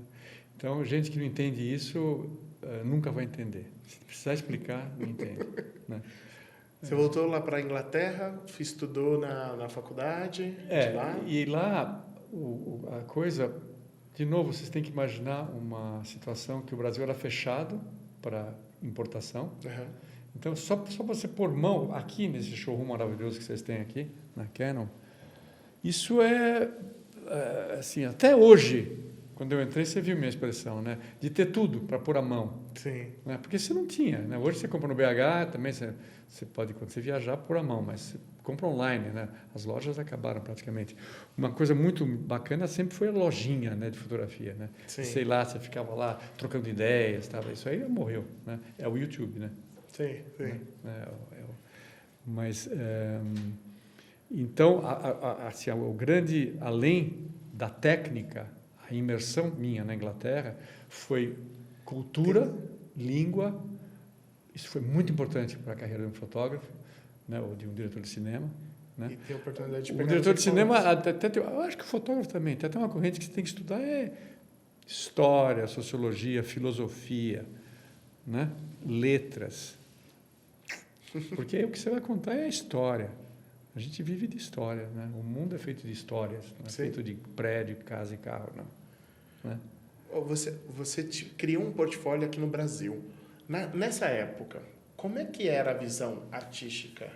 Então, gente que não entende isso nunca vai entender. Se precisar explicar, não entende, né? Você voltou lá para a Inglaterra, estudou na faculdade de lá? E lá a coisa, de novo, vocês têm que imaginar uma situação que o Brasil era fechado para importação. Uhum. Então, só você pôr mão aqui nesse showroom maravilhoso que vocês têm aqui, na Canon, isso assim, até hoje, quando eu entrei, você viu minha expressão, né? De ter tudo para pôr a mão. Sim. Né? Porque você não tinha, né? Hoje você compra no BH, também você pode, quando você viajar, pôr a mão, mas você compra online, né? As lojas acabaram praticamente. Uma coisa muito bacana sempre foi a lojinha, né, de fotografia, né? Sim. Sei lá, você ficava lá trocando ideias, tá? Isso aí morreu, né? É o YouTube, né? Sim, sim. Mas... então, assim, o grande, além da técnica, a imersão minha na Inglaterra foi cultura, língua Isso foi muito importante para a carreira de um fotógrafo, né, ou de um diretor de cinema. Né? E ter a oportunidade de pegar o diretor de cinema, eu acho que o fotógrafo também, tem até uma corrente que você tem que estudar história, sociologia, filosofia, né? Letras. Porque aí o que você vai contar é a história. A gente vive de história, né? O mundo é feito de histórias, não é feito de prédio, casa e carro, não. Né? Você criou um portfólio aqui no Brasil. Nessa época, como é que era a visão artística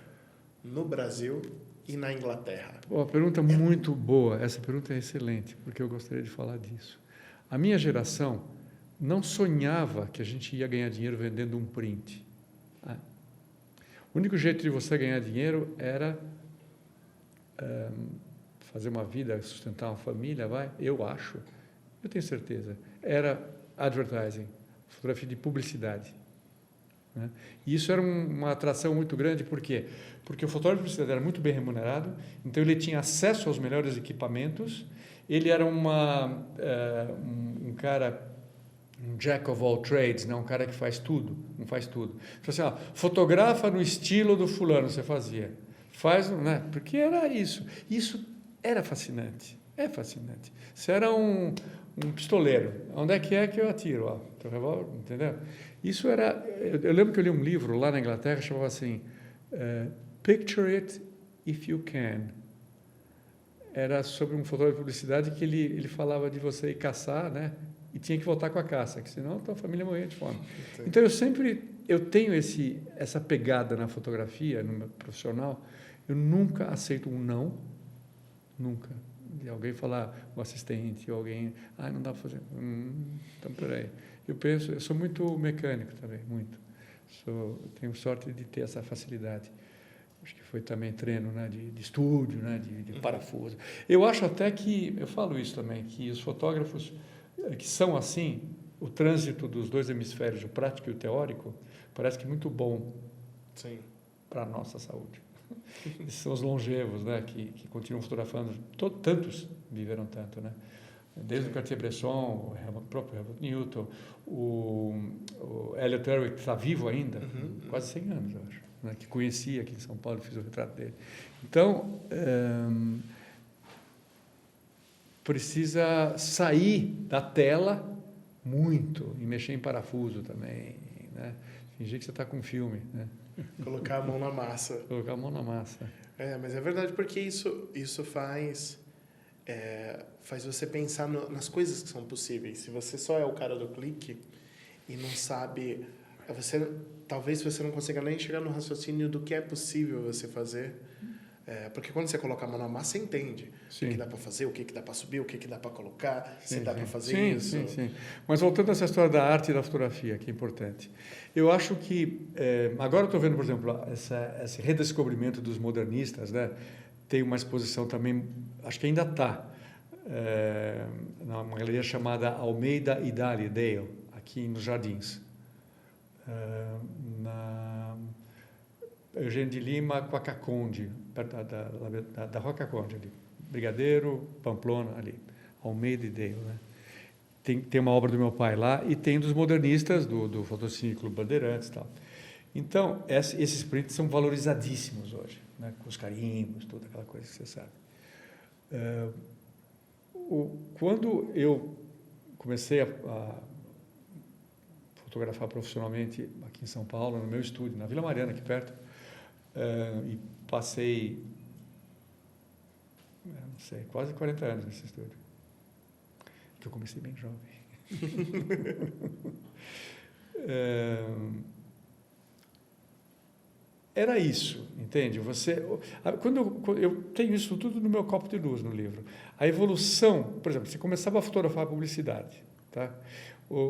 no Brasil e na Inglaterra? Uma pergunta muito boa. Essa pergunta é excelente, porque eu gostaria de falar disso. A minha geração não sonhava que a gente ia ganhar dinheiro vendendo um print. O único jeito de você ganhar dinheiro era fazer uma vida, sustentar uma família, eu acho, eu tenho certeza, era advertising, fotografia de publicidade. Né? E isso era uma atração muito grande, por quê? Porque o fotógrafo de publicidade era muito bem remunerado, então ele tinha acesso aos melhores equipamentos, ele era um cara, um jack of all trades, né? Um cara que faz tudo, não faz tudo. Assim, fotografa no estilo do fulano, você fazia. Né? Porque era isso. Isso era fascinante, é fascinante. Você era um pistoleiro, onde é que eu atiro? Teu revólver, entendeu? Isso era... Eu lembro que eu li um livro lá na Inglaterra, chamava assim, Picture It If You Can. Era sobre um fotógrafo de publicidade que ele falava de você ir caçar, né? E tinha que voltar com a caça, que senão a tua família morria de fome. Entendi. Então eu tenho essa pegada na fotografia, no meu profissional. Eu nunca aceito um não, nunca. De alguém falar, o assistente, ou alguém, não dá para fazer. Então, peraí. Eu sou muito mecânico também, muito. Tenho sorte de ter essa facilidade. Acho que foi também treino, né, de estúdio, né, de parafuso. Eu acho até que, eu falo isso também, que os fotógrafos que são assim, o trânsito dos dois hemisférios, o prático e o teórico, parece que muito bom para a nossa saúde. Esses são os longevos, né, que continuam fotografando. Tantos viveram tanto, né? Desde o Cartier-Bresson, o próprio Helmut Newton, o Elliot Erwitt, que está vivo ainda, quase 100 anos, eu acho, né, que conhecia aqui em São Paulo, fiz o retrato dele. Então, precisa sair da tela muito e mexer em parafuso também, né? Fingir que você está com um filme, né? Colocar a mão na massa. Colocar a mão na massa. Mas é verdade, porque isso faz você pensar nas coisas que são possíveis. Se você só é o cara do clique e não sabe... talvez você não consiga nem chegar no raciocínio do que é possível você fazer. Porque quando você coloca a mão na massa, você entende o que dá para fazer, o que dá para subir, o que dá para colocar, se dá para fazer isso. Sim. Mas voltando a essa história da arte e da fotografia, que é importante. Eu acho que... agora eu estou vendo, por exemplo, esse redescobrimento dos modernistas, né? Tem uma exposição também, acho que ainda está, numa galeria chamada Almeida Idale Dale, aqui nos Jardins. Na Eugênio de Lima com a Caconde, perto da Rua Caconde, ali. Brigadeiro, Pamplona, ali. Almeida Idale, né? Tem uma obra do meu pai lá e tem dos modernistas, do Fotocine Clube Bandeirantes e tal. Então, esses prints são valorizadíssimos hoje, né? Com os carimbos, toda aquela coisa que você sabe. Quando eu comecei a fotografar profissionalmente aqui em São Paulo, no meu estúdio, na Vila Mariana, aqui perto, e passei, não sei, quase 40 anos nesse estúdio, que eu comecei bem jovem. Era isso, entende? Quando eu tenho isso tudo no meu copo de luz no livro. A evolução, por exemplo, você começava a fotografar a publicidade, tá?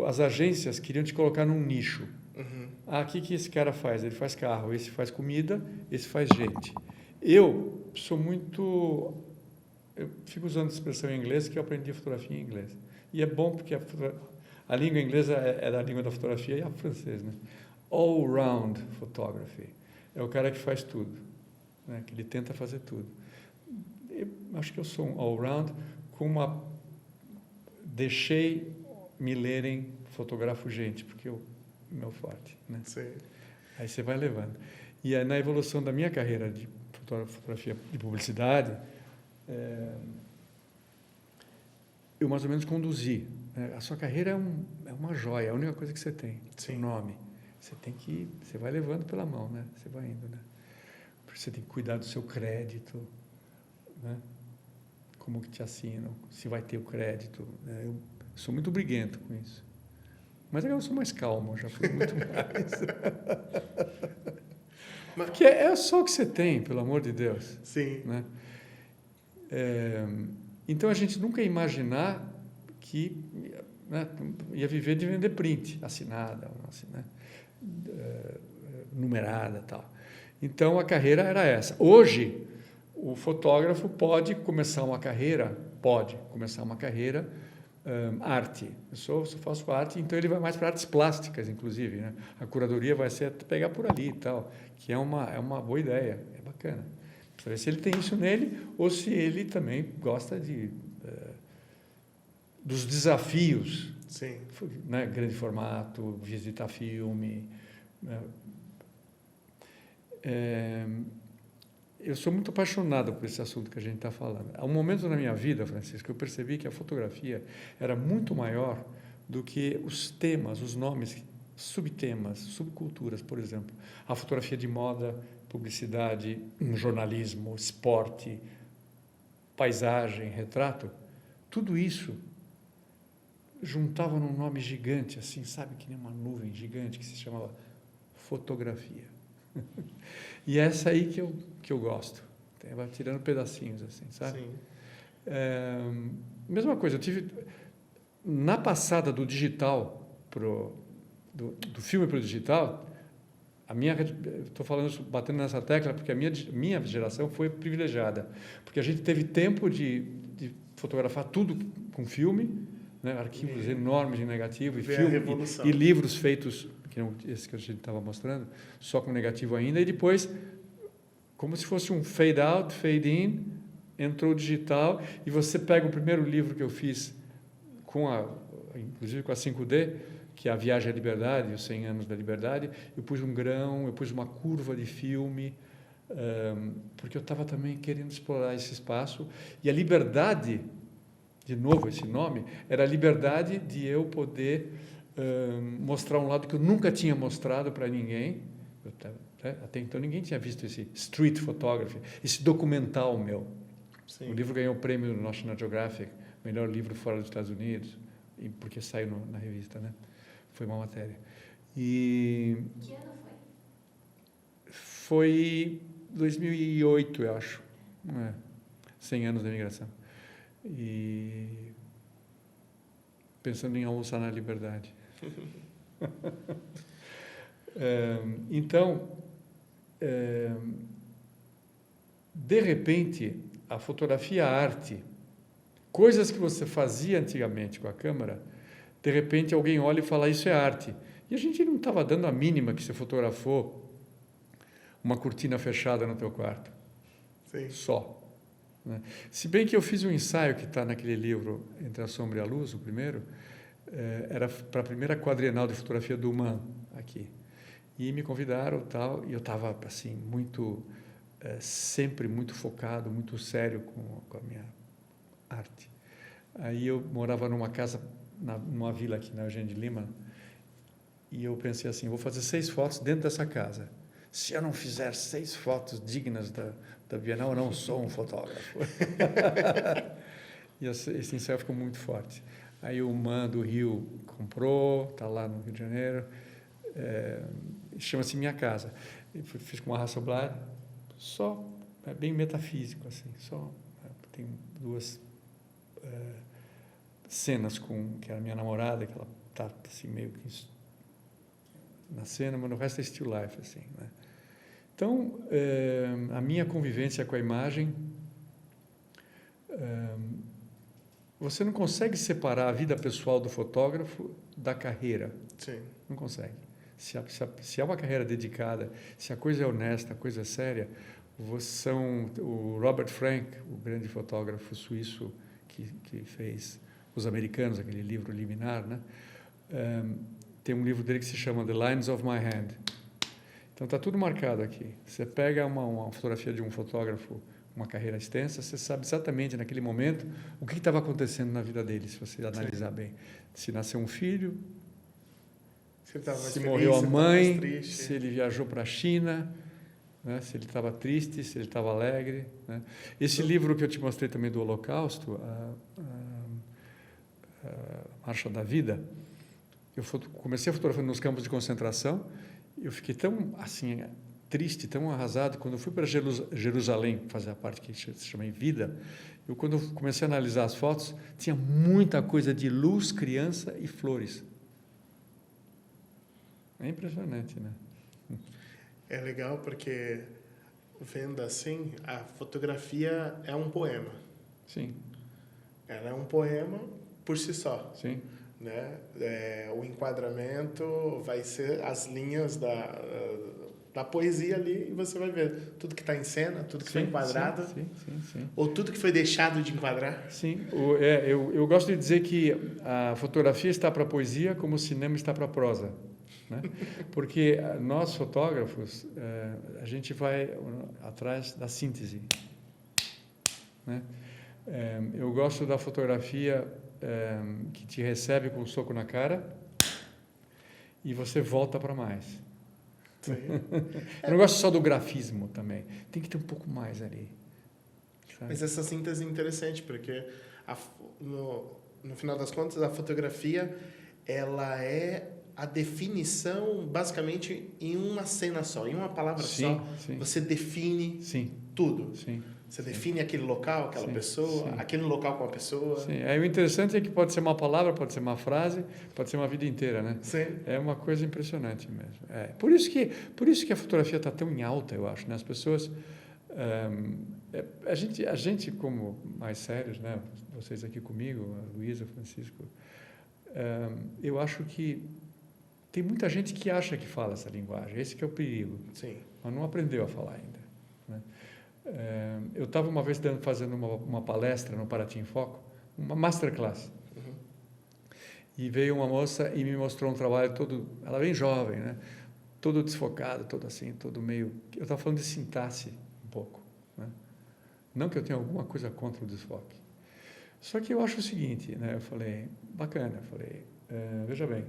As agências queriam te colocar num nicho. O que esse cara faz? Ele faz carro, esse faz comida, esse faz gente. Eu fico usando a expressão em inglês que eu aprendi fotografia em inglês. E é bom porque a língua inglesa é a língua da fotografia e a francesa, né? All-round photography. É o cara que faz tudo, né? Que ele tenta fazer tudo. Eu acho que eu sou um all-round deixei me lerem, fotografo gente, porque é o meu forte, né? Sim. Aí você vai levando. E aí, na evolução da minha carreira de fotografia de publicidade, eu mais ou menos conduzi. A sua carreira é uma joia, é a única coisa que você tem, seu nome. Você vai levando pela mão, né? Você vai indo, né? Você tem que cuidar do seu crédito, né? Como que te assinam, se vai ter o crédito. Né? Eu sou muito briguento com isso. Mas agora eu sou mais calmo, já fui muito mais. Porque é só o que você tem, pelo amor de Deus. Sim. Né? Então a gente nunca ia imaginar que, né, ia viver de vender print, assinada, né, numerada e tal. Então a carreira era essa. Hoje, o fotógrafo pode começar uma carreira arte. Eu só faço arte, então ele vai mais para artes plásticas, inclusive. Né? A curadoria vai ser pegar por ali e tal, que é uma boa ideia, é bacana. Para ver se ele tem isso nele ou se ele também gosta dos desafios. Sim. Né? Grande formato, visitar filme. Né? Eu sou muito apaixonado por esse assunto que a gente está falando. Há um momento na minha vida, Francisco, eu percebi que a fotografia era muito maior do que os temas, os nomes, subtemas, subculturas, por exemplo. A fotografia de moda, publicidade, jornalismo, esporte, paisagem, retrato. Tudo isso juntava num nome gigante, assim, sabe, que nem uma nuvem gigante que se chamava fotografia. E é essa aí que eu gosto. Vai tirando pedacinhos, assim, sabe? Sim. Mesma coisa, eu tive... Na passada do digital, do filme para o digital, estou falando, batendo nessa tecla, porque a minha geração foi privilegiada. Porque a gente teve tempo de fotografar tudo com filme, né? Arquivos enormes de negativo, e filme, e livros feitos... que não, esse que a gente estava mostrando, só com negativo ainda, e depois, como se fosse um fade out, fade in, entrou o digital, e você pega o primeiro livro que eu fiz, inclusive com a 5D, que é A Viagem à Liberdade, os 100 anos da liberdade, eu pus um grão, eu pus uma curva de filme, porque eu estava também querendo explorar esse espaço, e a liberdade, de novo esse nome, era a liberdade de eu poder... mostrar um lado que eu nunca tinha mostrado para ninguém. Até então ninguém tinha visto esse street photography, esse documental meu. Sim. O livro ganhou o prêmio do National Geographic, melhor livro fora dos Estados Unidos, porque saiu na revista, né? Foi uma matéria. Que ano foi? Foi 2008, eu acho. 100 anos da imigração. E pensando em almoçar na liberdade. Então, de repente, a fotografia, a arte, coisas que você fazia antigamente com a câmera, de repente alguém olha e fala, isso é arte. E a gente não estava dando a mínima que você fotografou uma cortina fechada no teu quarto. Sim. Só. Né? Se bem que eu fiz um ensaio que está naquele livro, Entre a Sombra e a Luz, o primeiro, era para a primeira quadrienal de fotografia do UMAN, aqui. E me convidaram tal, e eu estava assim, sempre muito focado, muito sério com a minha arte. Aí eu morava numa casa, numa vila aqui na Eugênia de Lima, e eu pensei assim, vou fazer 6 fotos dentro dessa casa. Se eu não fizer 6 fotos dignas da Bienal, eu não sou um fotógrafo. E esse ensaio ficou muito forte. Aí o MAN do Rio comprou, está lá no Rio de Janeiro, chama-se Minha Casa. Eu fiz com uma Hasselblad, só, bem metafísico, assim, só. Tem 2 cenas que era a minha namorada, que ela está assim, meio que na cena, mas no resto é still life, assim, né? Então, a minha convivência com a imagem, você não consegue separar a vida pessoal do fotógrafo da carreira. Sim. Não consegue. Se há uma carreira dedicada, se a coisa é honesta, a coisa é séria, o Robert Frank, o grande fotógrafo suíço que fez Os Americanos, aquele livro Liminar, né? Tem um livro dele que se chama The Lines of My Hand. Então está tudo marcado aqui. Você pega uma fotografia de um fotógrafo, uma carreira extensa, você sabe exatamente naquele momento o que estava acontecendo na vida dele, se você analisar bem. Se nasceu um filho, se morreu a mãe, se ele viajou para a China, né? Se ele estava triste, se ele estava alegre. Né? Esse livro que eu te mostrei também do Holocausto, a Marcha da Vida, eu comecei fotografando nos campos de concentração. Eu fiquei tão assim triste, tão arrasado quando eu fui para Jerusalém fazer a parte que se chama Vida. Quando eu comecei a analisar as fotos, tinha muita coisa de luz, criança e flores. É impressionante, né? É legal porque, vendo assim, a fotografia é um poema. Sim. Ela é um poema por si só. Sim. Né? O enquadramento vai ser as linhas da poesia ali e você vai ver tudo que está em cena, tudo que foi enquadrado. Sim. Ou tudo que foi deixado de enquadrar. Sim. Eu gosto de dizer que a fotografia está para a poesia como o cinema está para a prosa. Né? Porque nós, fotógrafos, a gente vai atrás da síntese. Né? Eu gosto da fotografia que te recebe com um soco na cara e você volta para mais. Sim. Eu não gosto só do grafismo também. Tem que ter um pouco mais ali. Sabe? Mas essa síntese é interessante, porque no final das contas, a fotografia ela é a definição, basicamente, em uma cena só, em uma palavra só. Sim. Você define tudo. Sim. Você define aquele local, aquela pessoa, aquele local com a pessoa. Sim. O interessante é que pode ser uma palavra, pode ser uma frase, pode ser uma vida inteira, né? Sim. É uma coisa impressionante mesmo. Por isso que a fotografia está tão em alta, eu acho, né? As pessoas... a gente, como mais sérios, né? Vocês aqui comigo, a Luísa, o Francisco, eu acho que tem muita gente que acha que fala essa linguagem. Esse que é o perigo. Sim. Mas não aprendeu a falar ainda. Né? Eu estava uma vez fazendo uma palestra no Paraty em Foco, uma masterclass. Uhum. E veio uma moça e me mostrou um trabalho todo... Ela é bem jovem, né? Todo desfocado, todo assim, todo meio... Eu estava falando de sintaxe um pouco. Né? Não que eu tenha alguma coisa contra o desfoque. Só que eu acho o seguinte, né? Eu falei, bacana, eu falei, veja bem,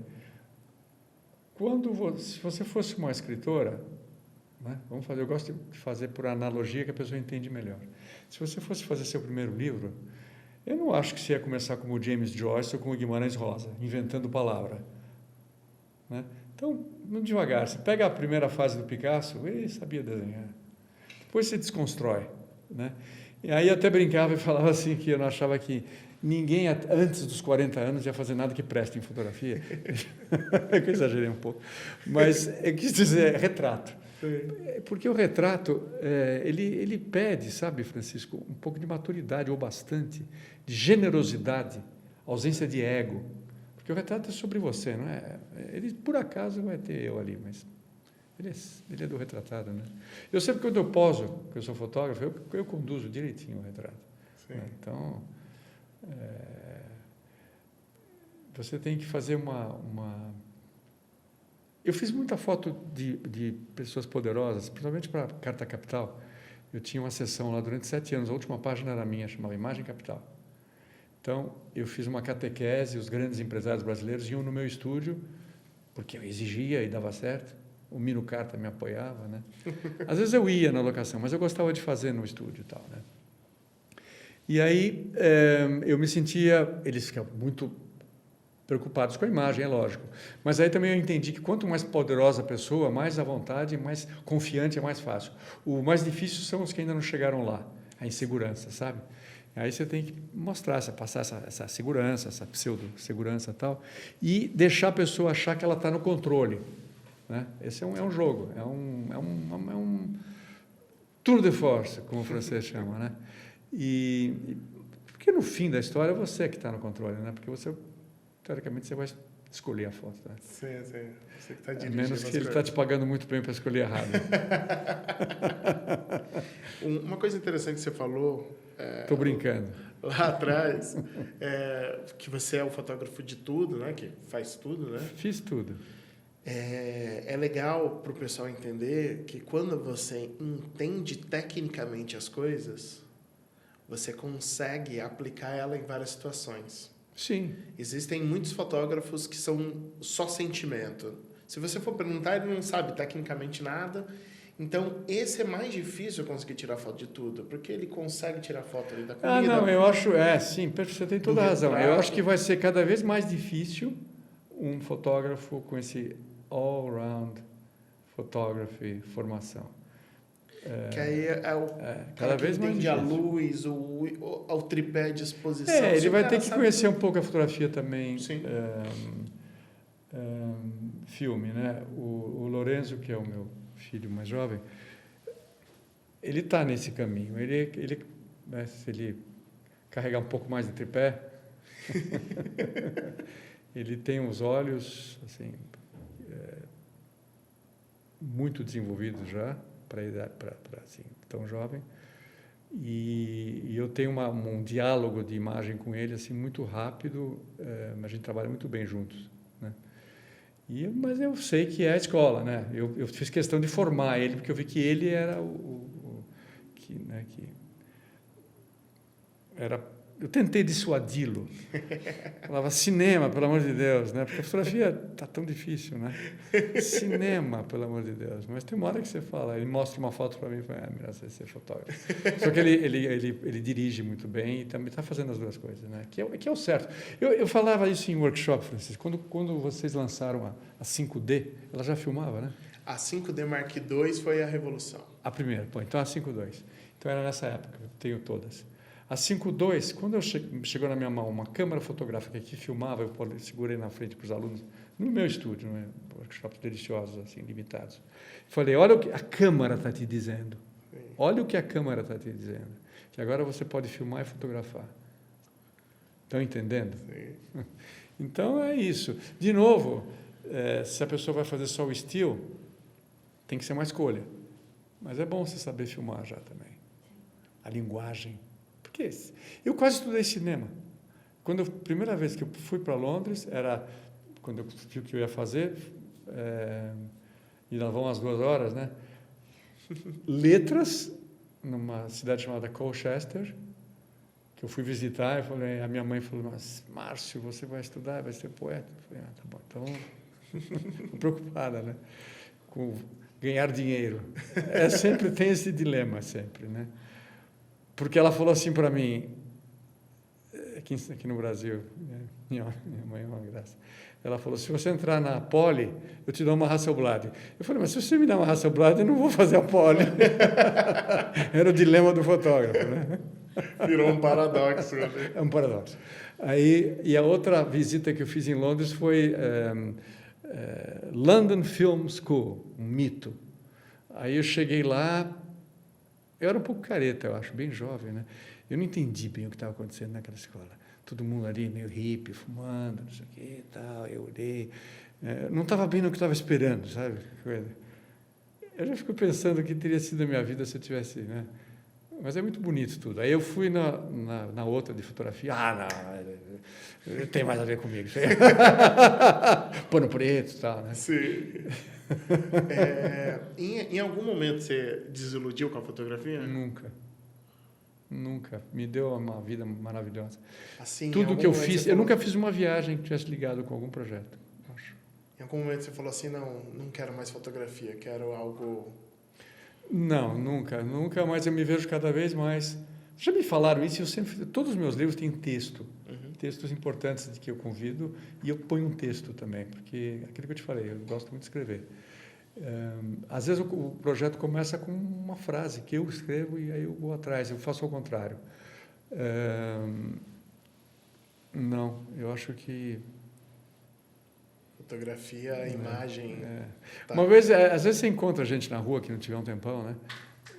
se você fosse uma escritora, né? Eu gosto de fazer por analogia que a pessoa entende melhor. Se você fosse fazer seu primeiro livro, eu não acho que você ia começar como o James Joyce ou como o Guimarães Rosa, inventando palavra. Né? Então, devagar, você pega a primeira fase do Picasso, ele sabia desenhar. Depois você desconstrói. Né? E aí eu até brincava e falava assim que eu não achava que ninguém antes dos 40 anos ia fazer nada que preste em fotografia. Eu exagerei um pouco. Mas eu quis dizer retrato. Porque o retrato, ele pede, sabe, Francisco, um pouco de maturidade, ou bastante, de generosidade, ausência de ego. Porque o retrato é sobre você, não é? Ele, por acaso, vai ter eu ali, mas ele é do retratado, né? Eu sempre, quando eu poso, porque eu sou fotógrafo, eu conduzo direitinho o retrato. Né? Então, você tem que fazer uma... Eu fiz muita foto de pessoas poderosas, principalmente para a Carta Capital. Eu tinha uma sessão lá durante 7 anos, a última página era minha, chamava Imagem Capital. Então, eu fiz uma catequese, os grandes empresários brasileiros iam no meu estúdio, porque eu exigia e dava certo. O Mino Carta me apoiava, né? Às vezes eu ia na locação, mas eu gostava de fazer no estúdio e tal, né? E aí eu me sentia... Eles ficavam muito preocupados com a imagem, é lógico. Mas aí também eu entendi que quanto mais poderosa a pessoa, mais à vontade, mais confiante, é mais fácil. O mais difícil são os que ainda não chegaram lá, a insegurança, sabe? Aí você tem que mostrar, passar essa segurança, essa pseudo-segurança e tal, e deixar a pessoa achar que ela está no controle. Né? Esse é um jogo, é um tour de force, como o francês chama. Né? Porque no fim da história você é que está no controle, né? Porque você, teoricamente, você vai escolher a foto. Né? Sim. Você que está dirigindo. A menos que ele está te pagando muito bem para escolher errado. Uma coisa interessante que você falou... Estou brincando. Lá atrás, que você é o fotógrafo de tudo, né? Que faz tudo, né? Fiz tudo. É legal para o pessoal entender que quando você entende tecnicamente as coisas, você consegue aplicar ela em várias situações. Sim. Existem muitos fotógrafos que são só sentimento. Se você for perguntar, ele não sabe tecnicamente nada. Então, esse é mais difícil conseguir tirar foto de tudo, porque ele consegue tirar foto ali da comida. Ah, não, eu acho... sim, você tem toda a razão. Eu acho que vai ser cada vez mais difícil um fotógrafo com esse all-round photography formação. Que aí cada vez mais difícil. A luz, o tripé de exposição. Ele vai ter que conhecer um pouco a fotografia também. Sim. Filme, né? O Lorenzo, que é o meu filho mais jovem, ele está nesse caminho. Né, se ele carregar um pouco mais de tripé, ele tem os olhos assim, muito desenvolvidos já, para assim, tão jovem. E eu tenho um diálogo de imagem com ele assim, muito rápido, a gente trabalha muito bem juntos. Né? Mas eu sei que é a escola, né? Eu fiz questão de formar ele, porque eu vi que ele era eu tentei dissuadi-lo. Falava cinema, pelo amor de Deus, né? Porque a fotografia tá tão difícil, né? Cinema, pelo amor de Deus. Mas tem uma hora que você fala, ele mostra uma foto para mim e fala, melhor você ser fotógrafo. Só que ele dirige muito bem e também está fazendo as duas coisas, né? Que é o certo. Eu falava isso em workshop, Francisco. Quando vocês lançaram a 5D, ela já filmava, né? A 5D Mark II foi a revolução. A primeira, então a 5.2. Então era nessa época, eu tenho todas. A 5.2, quando chegou na minha mão uma câmera fotográfica que filmava, eu segurei na frente para os alunos, no meu estúdio, né? Workshops deliciosos, assim, limitados. Falei, olha o que a câmera está te dizendo. Sim. Olha o que a câmera está te dizendo. Que agora você pode filmar e fotografar. Estão entendendo? Sim. Então é isso. De novo, se a pessoa vai fazer só o still, tem que ser uma escolha. Mas é bom você saber filmar já também. A linguagem. Porque eu quase estudei cinema. A primeira vez que eu fui para Londres, era quando eu vi o que eu ia fazer, e lá vão as 2 horas, né? Letras, numa cidade chamada Colchester, que eu fui visitar, a minha mãe falou, mas Márcio, você vai estudar, vai ser poeta? Eu falei, tá bom, então, preocupada, né? Com ganhar dinheiro. Sempre tem esse dilema, sempre, né? Porque ela falou assim para mim, aqui no Brasil, minha mãe é uma graça, ela falou, se você entrar na Poli, eu te dou uma Hasselblad. Eu falei, mas se você me dá uma Hasselblad, eu não vou fazer a Poli. Era o dilema do fotógrafo, né? Virou um paradoxo. Né? É um paradoxo. E a outra visita que eu fiz em Londres foi London Film School, um mito. Aí eu cheguei lá, eu era um pouco careta, eu acho, bem jovem, né? Eu não entendi bem o que estava acontecendo naquela escola. Todo mundo ali meio hippie, fumando, não sei o que e tal. Eu olhei, não estava bem no que estava esperando, sabe? Eu já fico pensando o que teria sido a minha vida se eu tivesse, né? Mas é muito bonito tudo. Aí eu fui na outra de fotografia. Não tem mais a ver comigo. Pano preto e tal, né? Sim. Em algum momento você desiludiu com a fotografia? Nunca. Me deu uma vida maravilhosa. Assim, tudo que eu fiz, eu nunca fiz uma viagem que tivesse ligado com algum projeto, acho. Em algum momento você falou assim, não quero mais fotografia, quero algo... Não, nunca, mas eu me vejo cada vez mais. Já me falaram isso, todos os meus livros têm texto, textos importantes de que eu convido, e eu ponho um texto também, porque aquilo que eu te falei, eu gosto muito de escrever. Às vezes o projeto começa com uma frase que eu escrevo e aí eu vou atrás, eu faço ao contrário. Não, eu acho que... Fotografia, imagem... Tá. Uma vez, às vezes você encontra gente na rua que não tiver um tempão, né?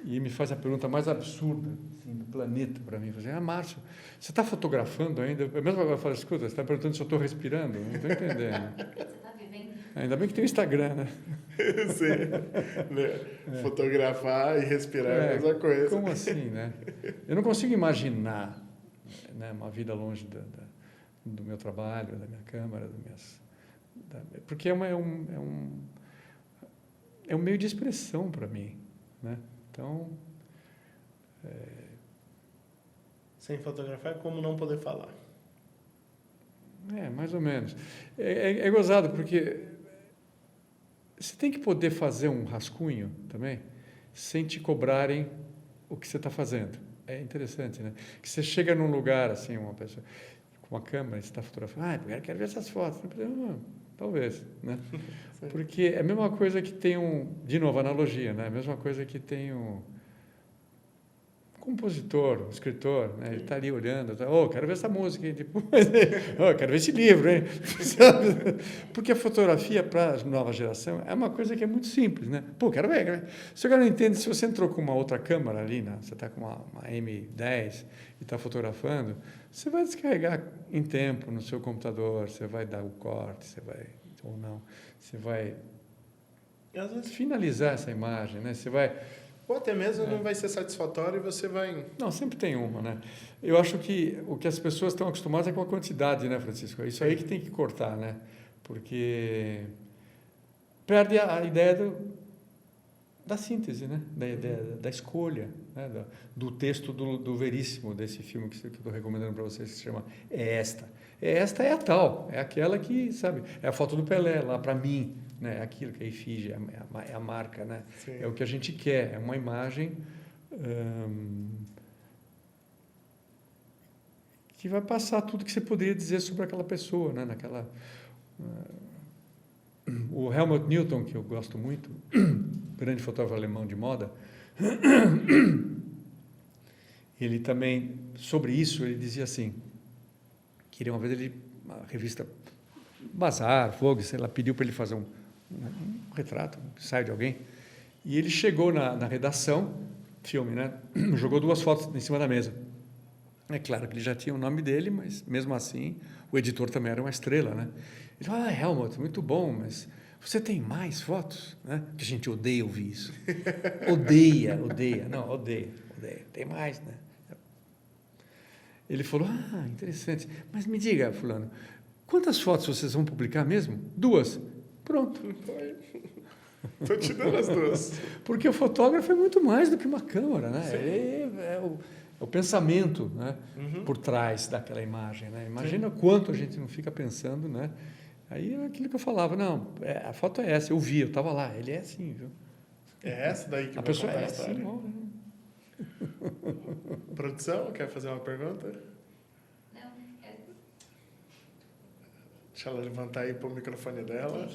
E me faz a pergunta mais absurda assim, do planeta para mim. Assim, Márcio, você está fotografando ainda? Eu mesmo agora falo, escuta, você está perguntando se eu estou respirando? Não estou entendendo. Você está vivendo? Ainda bem que tem o Instagram, né? Sim. Fotografar e respirar é a mesma coisa. Como assim, né? Eu não consigo imaginar, né, uma vida longe do meu trabalho, da minha câmera, Porque é um meio de expressão para mim, né? Então... Sem fotografar, como não poder falar? Mais ou menos. É gozado, porque você tem que poder fazer um rascunho também, sem te cobrarem o que você está fazendo. É interessante, né? Que você chega num lugar, assim, uma pessoa com uma câmera, você está fotografando, eu quero ver essas fotos. Talvez, né? Porque é a mesma coisa que tem de novo, analogia, né? A mesma coisa que tem compositor, um escritor, né? Ele está ali olhando, quero ver essa música, tipo, quero ver esse livro, hein? Porque a fotografia para a nova geração é uma coisa que é muito simples, né? Quero ver. Se o cara não entende, se você entrou com uma outra câmera ali, né? Você está com uma M10 e está fotografando, você vai descarregar em tempo no seu computador, você vai dar o corte, ou não, você vai às vezes finalizar essa imagem, né? Você vai... Ou até mesmo não vai ser satisfatório e você vai... Não, sempre tem uma, né? Eu acho que o que as pessoas estão acostumadas é com a quantidade, né, Francisco? É isso aí que tem que cortar, né? Porque perde a ideia da síntese, né? Da ideia da escolha, né? Do texto do Veríssimo, desse filme que eu estou recomendando para vocês, que se chama Esta. Esta é a tal, é aquela que, sabe, é a foto do Pelé lá para mim, né? É aquilo que é a efígie, é a marca, né? Sim. É o que a gente quer, é uma imagem que vai passar tudo que você poderia dizer sobre aquela pessoa, né? O Helmut Newton, que eu gosto muito, grande fotógrafo alemão de moda, ele também, sobre isso, ele dizia assim, que uma vez uma revista Bazar, Vogue, sei lá, pediu para ele fazer um retrato, um ensaio de alguém, e ele chegou na redação, filme, né? Jogou 2 fotos em cima da mesa. É claro que ele já tinha o nome dele, mas mesmo assim, o editor também era uma estrela, né? Ele falou, Helmut, muito bom, mas você tem mais fotos? Né? Que a gente odeia ouvir isso. Odeia. Não, odeia. Tem mais, né? Ele falou, interessante. Mas me diga, fulano, quantas fotos vocês vão publicar mesmo? 2. Pronto. Estou te dando as 2. Porque o fotógrafo é muito mais do que uma câmera, né? É o pensamento, né? Por trás daquela imagem, né? Imagina quanto a gente não fica pensando, né? Aí é aquilo que eu falava, não, a foto é essa, eu vi, eu estava lá, ele é assim, viu? É essa daí que a vai pessoa contar é a história. assim, Produção, quer fazer uma pergunta? Não. Deixa ela levantar aí para o microfone dela.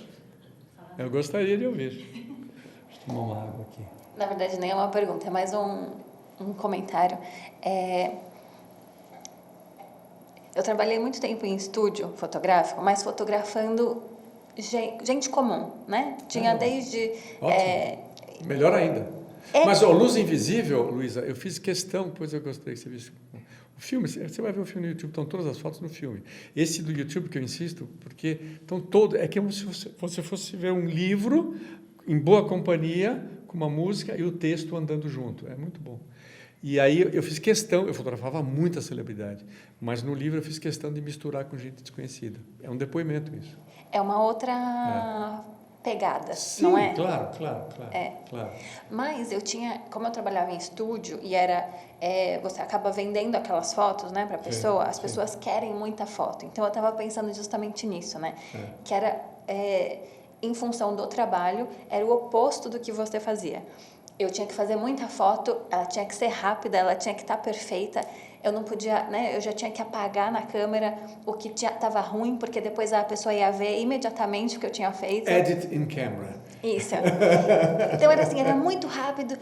Eu gostaria de ouvir. Deixa eu tomar uma água aqui. Na verdade, nem é uma pergunta, é mais um comentário. Eu trabalhei muito tempo em estúdio fotográfico, mas fotografando gente comum, né? Tinha desde... Melhor ainda. Mas Luz Invisível, Luísa, eu fiz questão, pois eu gostei que você visse o filme, você vai ver o filme no YouTube, estão todas as fotos no filme. Esse do YouTube que eu insisto, porque estão todos, é como se você fosse ver um livro em boa companhia, com uma música e o texto andando junto. É muito bom. E aí eu fiz questão, eu fotografava muita celebridade, mas no livro eu fiz questão de misturar com gente desconhecida. É um depoimento isso. É uma outra pegada, sim, não é? Claro. Claro. Mas eu tinha, como eu trabalhava em estúdio e você acaba vendendo aquelas fotos, né, para a pessoa, as pessoas querem muita foto. Então eu estava pensando justamente nisso, né? Que era em função do trabalho, era o oposto do que você fazia. Eu tinha que fazer muita foto, ela tinha que ser rápida, ela tinha que estar perfeita. Eu não podia, né? Eu já tinha que apagar na câmera o que estava ruim, porque depois a pessoa ia ver imediatamente o que eu tinha feito. Edit in camera. Isso. Então era assim, era muito rápido,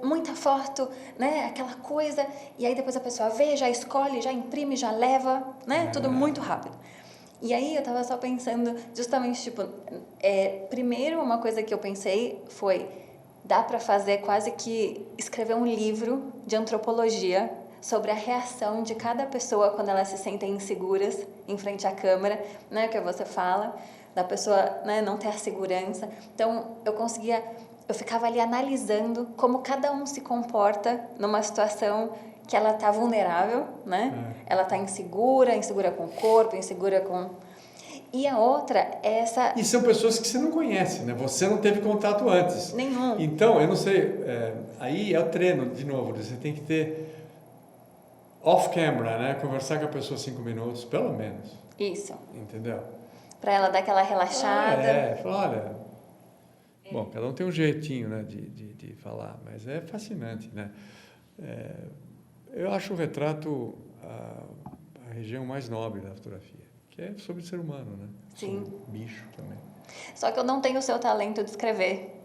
muita foto, né? Aquela coisa. E aí depois a pessoa vê, já escolhe, já imprime, já leva, né? Tudo muito rápido. E aí eu estava só pensando, justamente, tipo, primeiro uma coisa que eu pensei foi, dá para fazer quase que escrever um livro de antropologia sobre a reação de cada pessoa quando elas se sentem inseguras em frente à câmera, né, que você fala, da pessoa, né, não ter a segurança. Então, eu ficava ali analisando como cada um se comporta numa situação que ela está vulnerável, né? Ela está insegura com o corpo, insegura com... E a outra é essa... E são pessoas que você não conhece, né? Você não teve contato antes. Nenhum. Então, eu não sei, aí é o treino, de novo, você tem que ter off-camera, né? Conversar com a pessoa 5 minutos, pelo menos. Isso. Entendeu? Para ela dar aquela relaxada. Falar, olha... Bom, cada um tem um jeitinho, né, de falar, mas é fascinante, né? Eu acho o retrato a região mais nobre da fotografia, que é sobre o ser humano, né? Sim. Sobre o bicho também. Só que eu não tenho o seu talento de escrever.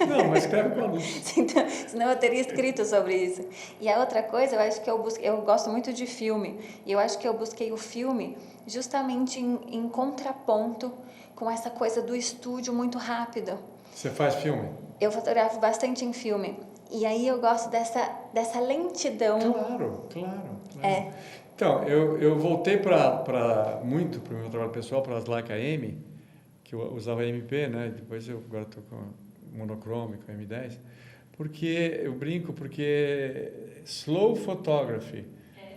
Não, mas escreve com a luz. Então, senão eu teria escrito sobre isso. E a outra coisa, eu acho que eu gosto muito de filme, e eu acho que eu busquei o filme justamente em contraponto com essa coisa do estúdio muito rápido. Você faz filme? Eu fotografo bastante em filme. E aí eu gosto dessa lentidão. Claro. É. Então, eu voltei muito para o meu trabalho pessoal, para as Leica M, que eu usava MP, né? Depois eu agora estou com monocrômico, M10, porque eu brinco, porque slow photography,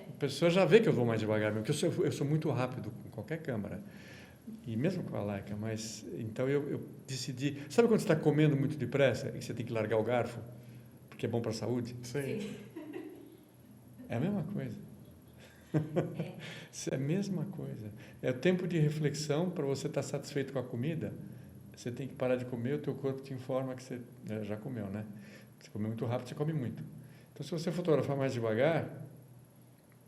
a pessoa já vê que eu vou mais devagar, porque eu sou muito rápido com qualquer câmera. E mesmo com a Leica, mas então eu decidi. Sabe quando você está comendo muito depressa e você tem que largar o garfo, porque é bom para a saúde? Sim. É a mesma coisa. É a mesma coisa. É o tempo de reflexão para você estar satisfeito com a comida. Você tem que parar de comer, o teu corpo te informa que você já comeu, né? Você comeu muito rápido, você come muito. Então, se você fotografar mais devagar,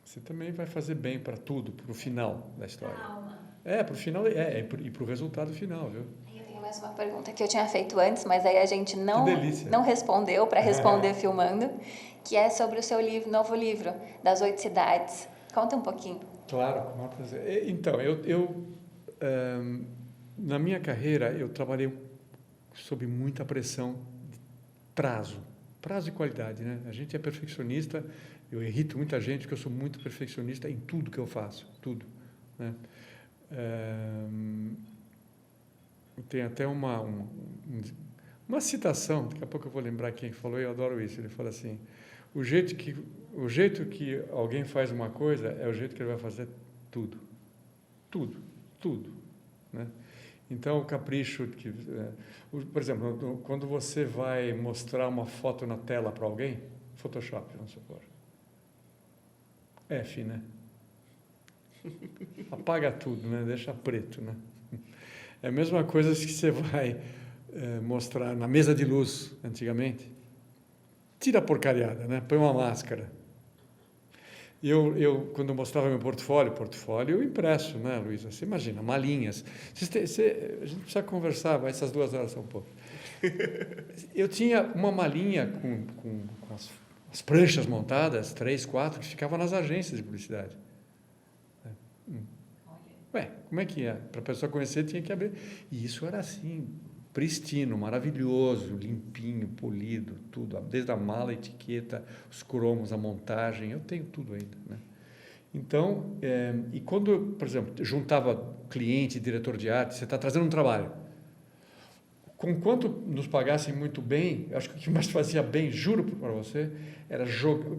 você também vai fazer bem para tudo, para o final da história. Calma. Para o final, e para o resultado final, viu? Eu tenho mais uma pergunta que eu tinha feito antes, mas aí a gente não respondeu para responder filmando, que é sobre o seu novo livro, Das 8 Cidades. Conta um pouquinho. Claro, com maior prazer. Então, na minha carreira, eu trabalhei sob muita pressão de prazo e qualidade, né? A gente é perfeccionista, eu irrito muita gente porque eu sou muito perfeccionista em tudo que eu faço, tudo, né? Tem até uma citação, daqui a pouco eu vou lembrar quem falou, e eu adoro isso. Ele fala assim: o jeito que alguém faz uma coisa é o jeito que ele vai fazer tudo, né? Então, o capricho por exemplo, quando você vai mostrar uma foto na tela para alguém, Photoshop, vamos supor, F, né? Apaga tudo, né? Deixa preto, né? É a mesma coisa que você vai mostrar na mesa de luz, antigamente. Tira a porcariada, né? Põe uma máscara. Quando eu mostrava meu portfólio impresso, né, Luísa? Você imagina, malinhas. A gente precisa conversar, mas essas 2 horas são um pouco. Eu tinha uma malinha com as pranchas montadas, 3, 4, que ficava nas agências de publicidade. Como é que é? Para a pessoa conhecer, tinha que abrir. E isso era assim, pristino, maravilhoso, limpinho, polido, tudo. Desde a mala, a etiqueta, os cromos, a montagem, eu tenho tudo ainda, né? Então, e quando, por exemplo, juntava cliente, diretor de arte, você está trazendo um trabalho. Conquanto nos pagassem muito bem, acho que o que mais fazia bem, juro para você, era jogar.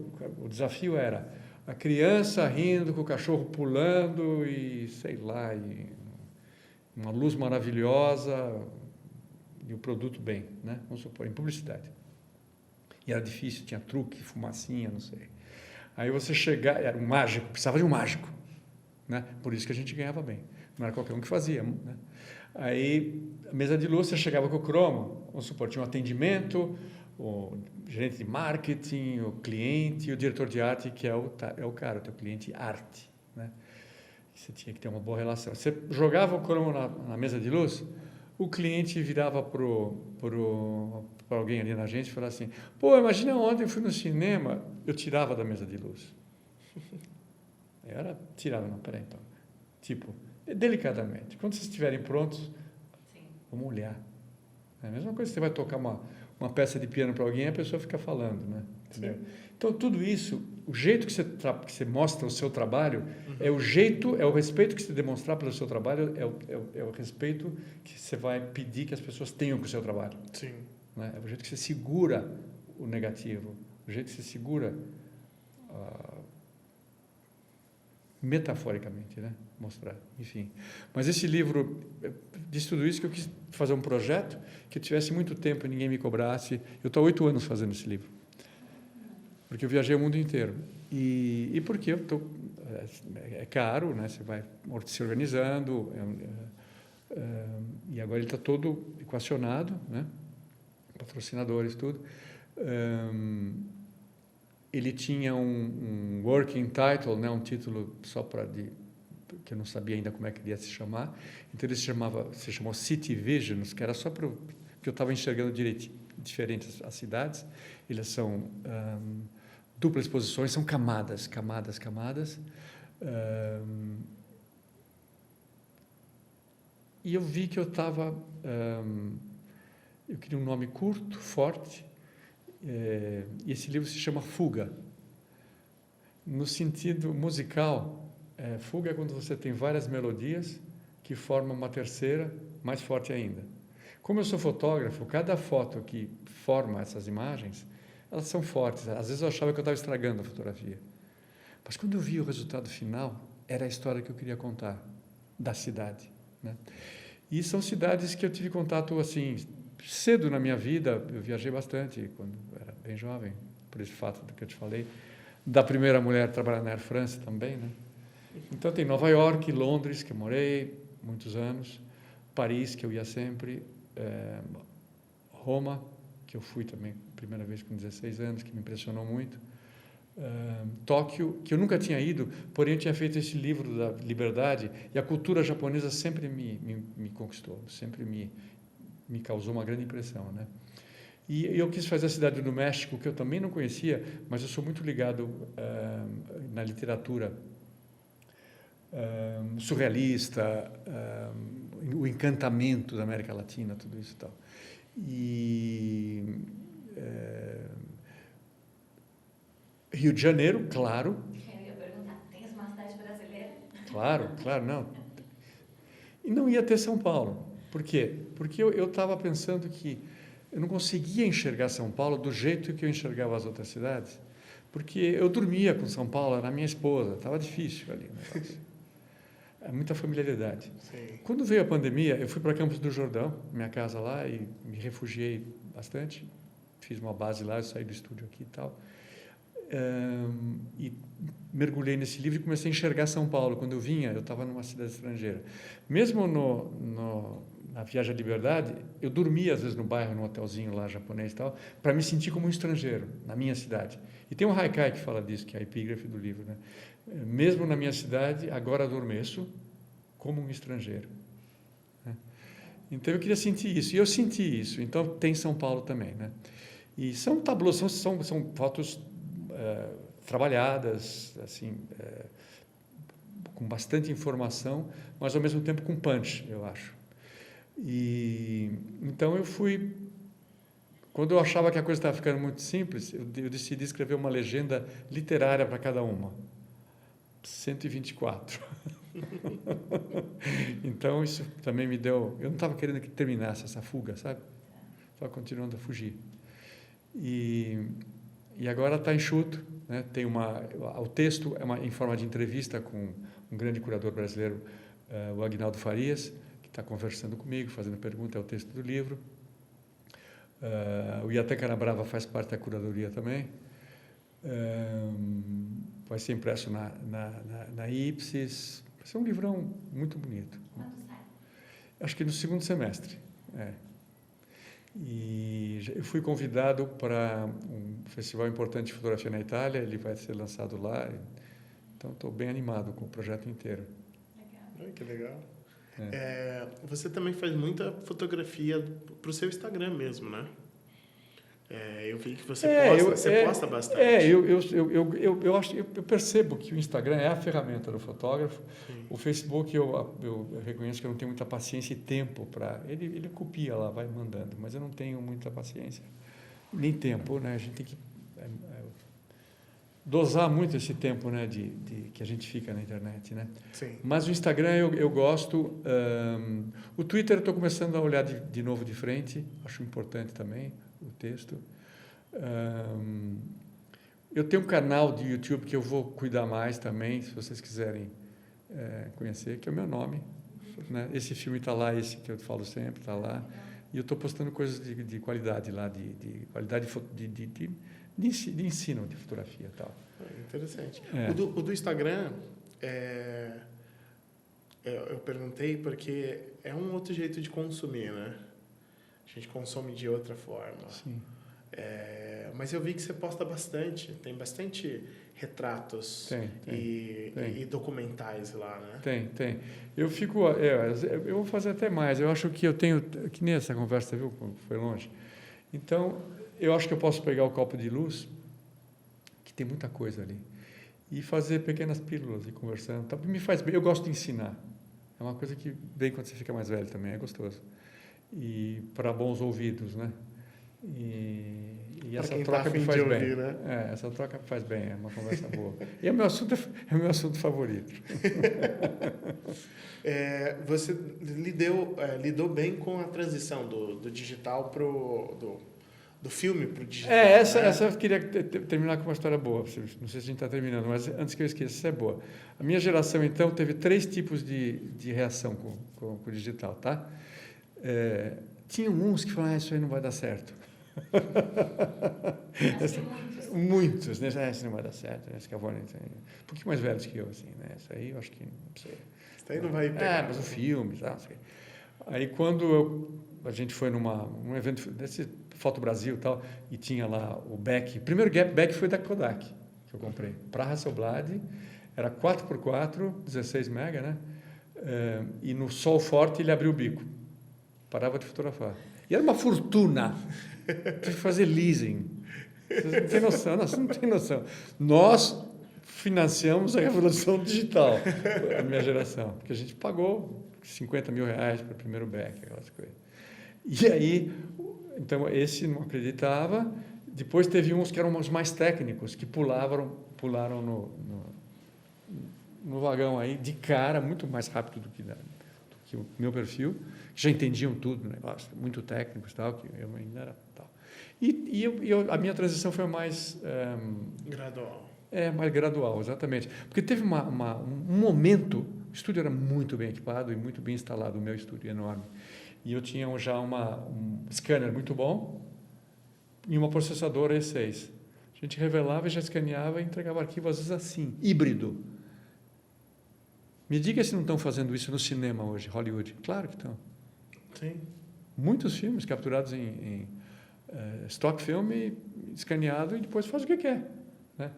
O desafio era a criança rindo, com o cachorro pulando e, sei lá, e uma luz maravilhosa e o produto bem, né? Vamos supor, em publicidade. E era difícil, tinha truque, fumacinha, não sei. Aí você era um mágico, precisava de um mágico, né? Por isso que a gente ganhava bem. Não era qualquer um que fazia, né? Aí, a mesa de luz, você chegava com o cromo, vamos supor, tinha um atendimento, o gerente de marketing, o cliente e o diretor de arte, que é o cara, o teu cliente arte, né? Você tinha que ter uma boa relação. Você jogava o cromo na mesa de luz, o cliente virava para alguém ali na agência e falava assim: pô, imagina ontem eu fui no cinema, eu tirava da mesa de luz. Tirava, não, peraí então. Tipo, delicadamente. Quando vocês estiverem prontos, vamos olhar. É a mesma coisa que você vai tocar uma peça de piano para alguém e a pessoa fica falando, né? Entendeu? Então, tudo isso, o jeito que você mostra o seu trabalho, é o respeito que você demonstrar pelo seu trabalho, é o respeito que você vai pedir que as pessoas tenham com o seu trabalho. Sim. Né? É o jeito que você segura o negativo, o jeito que você segura metaforicamente, né? Mostrar, enfim. Mas esse livro diz tudo isso que eu quis fazer um projeto que eu tivesse muito tempo e ninguém me cobrasse. Eu estou há 8 anos fazendo esse livro, porque eu viajei o mundo inteiro. E porque é caro, né? Você vai se organizando, e agora ele está todo equacionado, né? Patrocinadores, tudo. Ele tinha um working title, né? Um título só que eu não sabia ainda como é que ele ia se chamar. Então ele se chamou City Visions, que era só porque eu estava enxergando diferentes as cidades. Eles são duplas exposições, são camadas. E eu vi que eu queria um nome curto, forte, e esse livro se chama Fuga. No sentido musical, fuga é quando você tem várias melodias que formam uma terceira, mais forte ainda. Como eu sou fotógrafo, cada foto que forma essas imagens, elas são fortes. Às vezes eu achava que eu estava estragando a fotografia. Mas quando eu vi o resultado final, era a história que eu queria contar da cidade, né? E são cidades que eu tive contato assim cedo na minha vida. Eu viajei bastante quando era bem jovem, por esse fato do que eu te falei, da primeira mulher trabalhar na Air France também, né? Então tem Nova York, Londres, que eu morei muitos anos, Paris, que eu ia sempre, Roma, que eu fui também primeira vez com 16 anos, que me impressionou muito, Tóquio, que eu nunca tinha ido, porém eu tinha feito esse livro da liberdade e a cultura japonesa sempre me conquistou, sempre me causou uma grande impressão, né? E eu quis fazer a Cidade do México, que eu também não conhecia, mas eu sou muito ligado na literatura surrealista, o encantamento da América Latina, tudo isso e tal. Rio de Janeiro, claro. Eu ia perguntar, tem uma cidade brasileira? Claro, não. E não ia ter São Paulo. Por quê? Porque eu estava pensando que eu não conseguia enxergar São Paulo do jeito que eu enxergava as outras cidades, porque eu dormia com São Paulo, era a minha esposa, estava difícil ali o negócio. É muita familiaridade. Sim. Quando veio a pandemia, eu fui para Campos do Jordão, minha casa lá, e me refugiei bastante. Fiz uma base lá, eu saí do estúdio aqui e tal. E mergulhei nesse livro e comecei a enxergar São Paulo. Quando eu vinha, eu estava numa cidade estrangeira. Mesmo na Viagem à Liberdade, eu dormia às vezes no bairro, num hotelzinho lá japonês e tal, para me sentir como um estrangeiro na minha cidade. E tem um haikai que fala disso, que é a epígrafe do livro, né? Mesmo na minha cidade, agora adormeço como um estrangeiro. Então eu queria sentir isso, e eu senti isso. Então tem São Paulo também, né? E são tableaus, são fotos trabalhadas, assim, com bastante informação, mas ao mesmo tempo com punch, eu acho. E então eu fui, quando eu achava que a coisa estava ficando muito simples, eu decidi escrever uma legenda literária para cada uma. 124. Então isso também me deu, eu não estava querendo que terminasse essa fuga, sabe? Estava continuando a fugir. E agora está enxuto, né? Tem o texto é em forma de entrevista com um grande curador brasileiro, o Aguinaldo Farias, que está conversando comigo, fazendo pergunta, é o texto do livro. O Iatan Canabrava faz parte da curadoria também. Vai ser impresso na Ipsis. Vai ser um livrão muito bonito. Quando sai? Acho que no segundo semestre. E eu fui convidado para um festival importante de fotografia na Itália, ele vai ser lançado lá. Então, estou bem animado com o projeto inteiro. Legal. Que legal. Você também faz muita fotografia para o seu Instagram mesmo, né? Eu vi que você posta bastante. Eu percebo que o Instagram é a ferramenta do fotógrafo. Sim. O Facebook eu reconheço que eu não tenho muita paciência e tempo para... Ele copia lá, vai mandando, mas eu não tenho muita paciência, nem tempo, né? A gente tem que dosar muito esse tempo, né, que a gente fica na internet, né? Sim. Mas o Instagram eu gosto. O Twitter eu estou começando a olhar de novo de frente, acho importante também o texto. Eu tenho um canal de YouTube que eu vou cuidar mais também, se vocês quiserem conhecer, que é o meu nome. Né? Esse filme está lá, esse que eu falo sempre está lá. E eu estou postando coisas de qualidade lá, de qualidade de ensino de fotografia e tal. Interessante. O do Instagram, eu perguntei porque é um outro jeito de consumir, né? A gente consome de outra forma. Sim. Mas eu vi que você posta bastante, tem bastante retratos e documentais lá, né? Tem. Eu vou fazer até mais. Eu acho que eu tenho, que nem essa conversa, viu, foi longe. Então, eu acho que eu posso pegar o copo de luz, que tem muita coisa ali, e fazer pequenas pílulas e conversando. Então, me faz bem. Eu gosto de ensinar. É uma coisa que vem quando você fica mais velho também, é gostoso. E para bons ouvidos, né? E essa troca me faz bem. Né? Essa troca me faz bem, é uma conversa boa. E é o meu assunto favorito. Você lidou bem com a transição do digital do filme para o digital. Essa eu queria terminar com uma história boa. Não sei se a gente está terminando, mas antes que eu esqueça, essa é boa. A minha geração, então, teve 3 tipos de reação com o digital, tá? Tinha uns que falavam, isso aí não vai dar certo. Muitos, né? Isso não vai dar certo. Esse Cavone, um pouquinho mais velhos que eu, assim, né? Isso aí eu acho que não sei. Isso aí não vai pegar. Mas o filme, tá? Aí quando a gente foi num evento desse Foto Brasil e tal, e tinha lá o Beck. O primeiro Beck foi da Kodak, que eu comprei. Para Hasselblad, era 4x4, 16 mega, né? E no sol forte ele abriu o bico. Parava de fotografar. E era uma fortuna. Tinha que fazer leasing. Vocês não têm noção, nós não temos noção. Nós financiamos a revolução digital, a minha geração, porque a gente pagou 50 mil reais para o primeiro Beck, aquelas coisas. E aí, então, esse não acreditava. Depois teve uns que eram os mais técnicos, que pularam no vagão aí, de cara, muito mais rápido do que o meu perfil, que já entendiam tudo do negócio, muito técnicos e tal, que eu ainda era tal. E a minha transição foi mais... gradual. Mais gradual, exatamente. Porque teve um momento, o estúdio era muito bem equipado e muito bem instalado, o meu estúdio enorme. E eu tinha já um scanner muito bom e uma processadora E6. A gente revelava e já escaneava e entregava arquivo, às vezes assim, híbrido. Me diga se não estão fazendo isso no cinema hoje, Hollywood. Claro que estão. Sim. Muitos filmes capturados em stock filme, escaneado e depois faz o que quer. Né?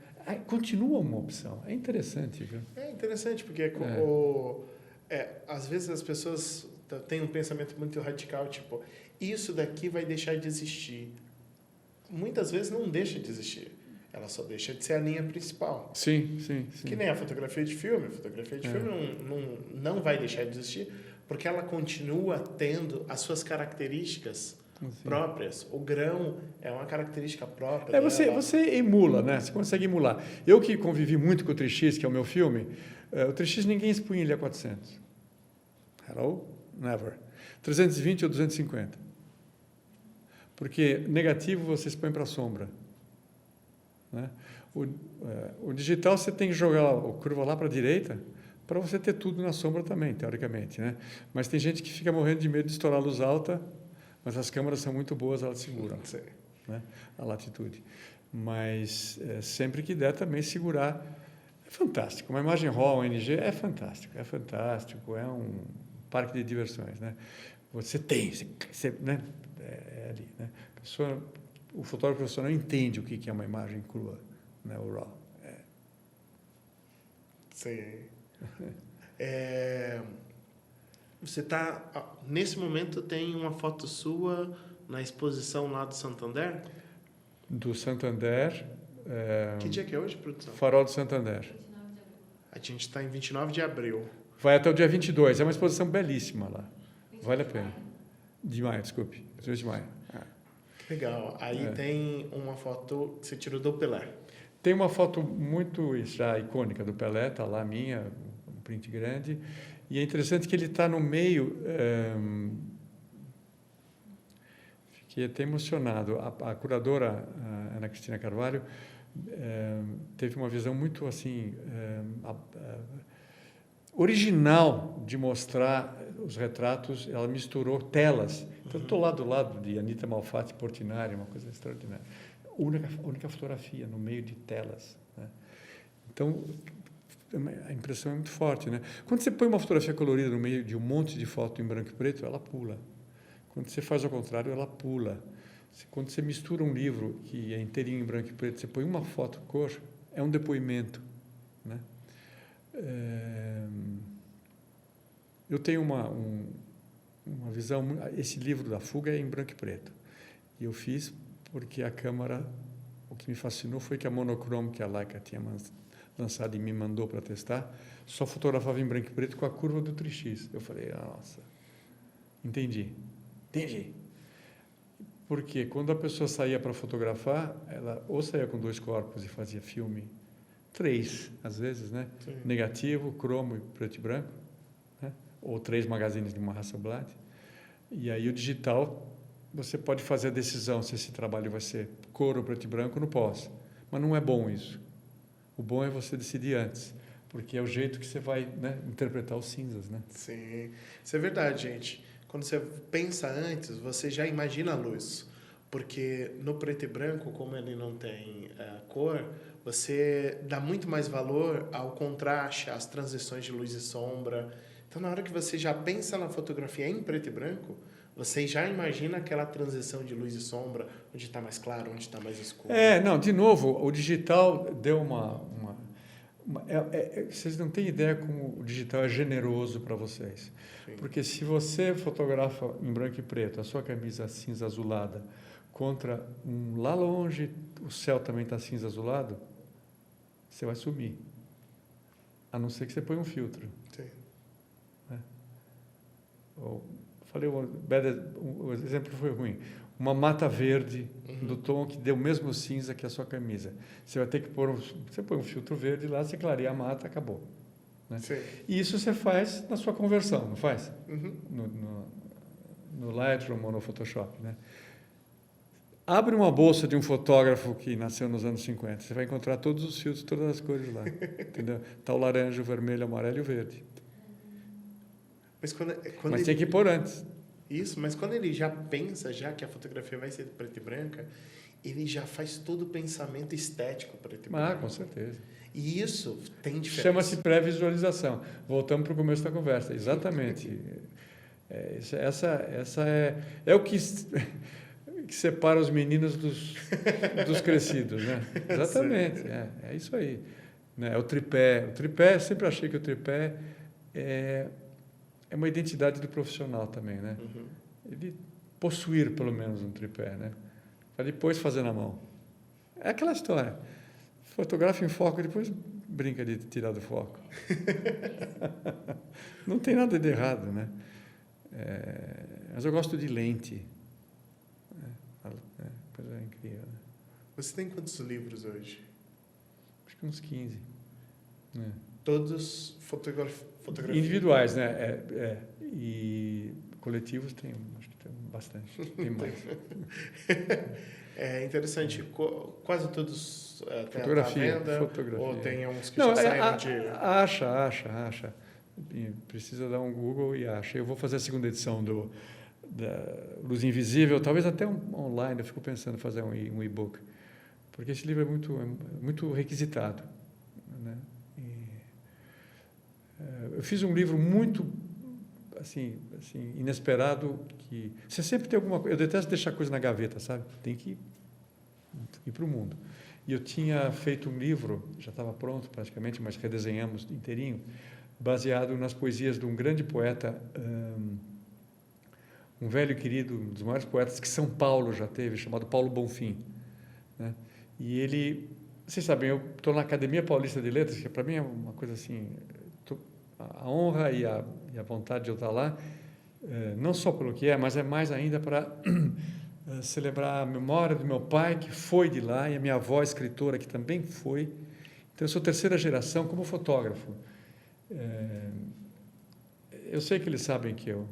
Continua uma opção. É interessante. Viu? É interessante, porque às vezes as pessoas têm um pensamento muito radical, tipo, isso daqui vai deixar de existir. Muitas vezes não deixa de existir. Ela só deixa de ser a linha principal. Sim. Que nem a fotografia de filme. A fotografia de filme não vai deixar de existir porque ela continua tendo as suas características próprias. O grão é uma característica própria. Você emula, né? Você consegue emular. Eu que convivi muito com o 3X, que é o meu filme, o 3X ninguém expunha ele a 400. Hello? Never. 320 ou 250. Porque negativo você expõe para a sombra. Né? O digital você tem que jogar a curva lá para a direita para você ter tudo na sombra também, teoricamente. Né? Mas tem gente que fica morrendo de medo de estourar a luz alta, mas as câmeras são muito boas, elas seguram, né? A latitude. Mas sempre que der também segurar. É fantástico. Uma imagem RAW, NG, é fantástico. É um parque de diversões. Né? Você né? Ali. Né? O fotógrafo profissional entende o que é uma imagem crua, né? O RAW. Sim. Você está... Nesse momento tem uma foto sua na exposição lá do Santander? Do Santander. Que dia que é hoje, produção? Farol do Santander. 29 de abril. A gente está em 29 de abril. Vai até o dia 22. É uma exposição belíssima lá. Vale a pena. De maio, desculpe. 22 de maio. Legal. Aí tem uma foto que você tirou do Pelé. Tem uma foto muito já icônica do Pelé, está lá minha, um print grande. E é interessante que ele está no meio... Fiquei até emocionado. A curadora, Ana Cristina Carvalho, teve uma visão muito assim original de mostrar os retratos. Ela misturou telas. Então, estou lá do lado de Anita Malfatti Portinari, uma coisa extraordinária. Única fotografia no meio de telas, né? Então, a impressão é muito forte, né? Quando você põe uma fotografia colorida no meio de um monte de foto em branco e preto, ela pula. Quando você faz ao contrário, ela pula. Quando você mistura um livro que é inteirinho em branco e preto, você põe uma foto cor, é um depoimento, né? Eu tenho uma visão... Esse livro da fuga é em branco e preto. E eu fiz porque a câmera... O que me fascinou foi que a monocromo que a Leica tinha lançado e me mandou para testar, só fotografava em branco e preto com a curva do Trix. Eu falei, nossa, entendi. Porque quando a pessoa saía para fotografar, ela ou saía com 2 corpos e fazia filme, 3, às vezes, né? Sim. Negativo, cromo e preto e branco, né? Ou 3 magazines de uma Hasselblad. E aí o digital, você pode fazer a decisão se esse trabalho vai ser cor ou preto e branco no pós. Mas não é bom isso. O bom é você decidir antes, porque é o jeito que você vai, né, interpretar os cinzas, né? Sim, isso é verdade, gente. Quando você pensa antes, você já imagina a luz. Porque no preto e branco, como ele não tem cor, você dá muito mais valor ao contraste, às transições de luz e sombra. Então, na hora que você já pensa na fotografia em preto e branco, você já imagina aquela transição de luz e sombra, onde está mais claro, onde está mais escuro. De novo, o digital deu vocês não têm ideia como o digital é generoso para vocês. Sim. Porque se você fotografa em branco e preto a sua camisa cinza azulada contra lá longe, o céu também está cinza azulado, você vai sumir. A não ser que você ponha um filtro. Sim. O exemplo foi ruim. Uma mata verde do tom que deu o mesmo cinza que a sua camisa. Você vai ter que você põe um filtro verde lá, você clareia a mata, acabou. Né? E isso você faz na sua conversão, não faz? Uhum. No Lightroom ou no Photoshop, né? Abre uma bolsa de um fotógrafo que nasceu nos anos 50, você vai encontrar todos os filtros, todas as cores lá. Entendeu? Tá o laranja, o vermelho, o amarelo e o verde. Mas tem que pôr antes. Isso, mas quando ele já pensa já que a fotografia vai ser preta e branca, ele já faz todo o pensamento estético preto e branco. Com certeza. E isso tem diferença. Chama-se pré-visualização. Voltamos para o começo da conversa. Exatamente. Essa é o que separa os meninos dos crescidos, né? Exatamente. É isso aí. Né? O tripé. Eu sempre achei que o tripé é uma identidade do profissional também, né? Uhum. Ele possuir, pelo menos, um tripé, né? Para depois fazer na mão. É aquela história. Fotografa em foco e depois brinca de tirar do foco. Não tem nada de errado, né? Mas eu gosto de lente. Coisa incrível. Né? Você tem quantos livros hoje? Acho que uns 15. Todos fotografias? Individuais, né? E coletivos acho que tem bastante. Tem mais. É interessante. Quase todos têm fotografia. Ou tem uns que já saíram de... Acha. Precisa dar um Google e acha. Eu vou fazer a segunda edição da Luz Invisível, talvez até online. Eu fico pensando em fazer um e-book. Porque esse livro é muito requisitado, né? Eu fiz um livro muito assim, inesperado, que você sempre tem alguma coisa. Eu detesto deixar coisa na gaveta, sabe? Tem que ir para o mundo. E eu tinha feito um livro, já estava pronto praticamente, mas redesenhamos inteirinho, baseado nas poesias de um grande poeta, um velho e querido, um dos maiores poetas que São Paulo já teve, chamado Paulo Bonfim, né? E ele, vocês sabem, eu estou na Academia Paulista de Letras, que para mim é uma coisa assim, a honra e a vontade de eu estar lá, não só pelo que mas é mais ainda para celebrar a memória do meu pai, que foi de lá, e a minha avó, escritora, que também foi. Então, eu sou terceira geração como fotógrafo. Eu sei que eles sabem que eu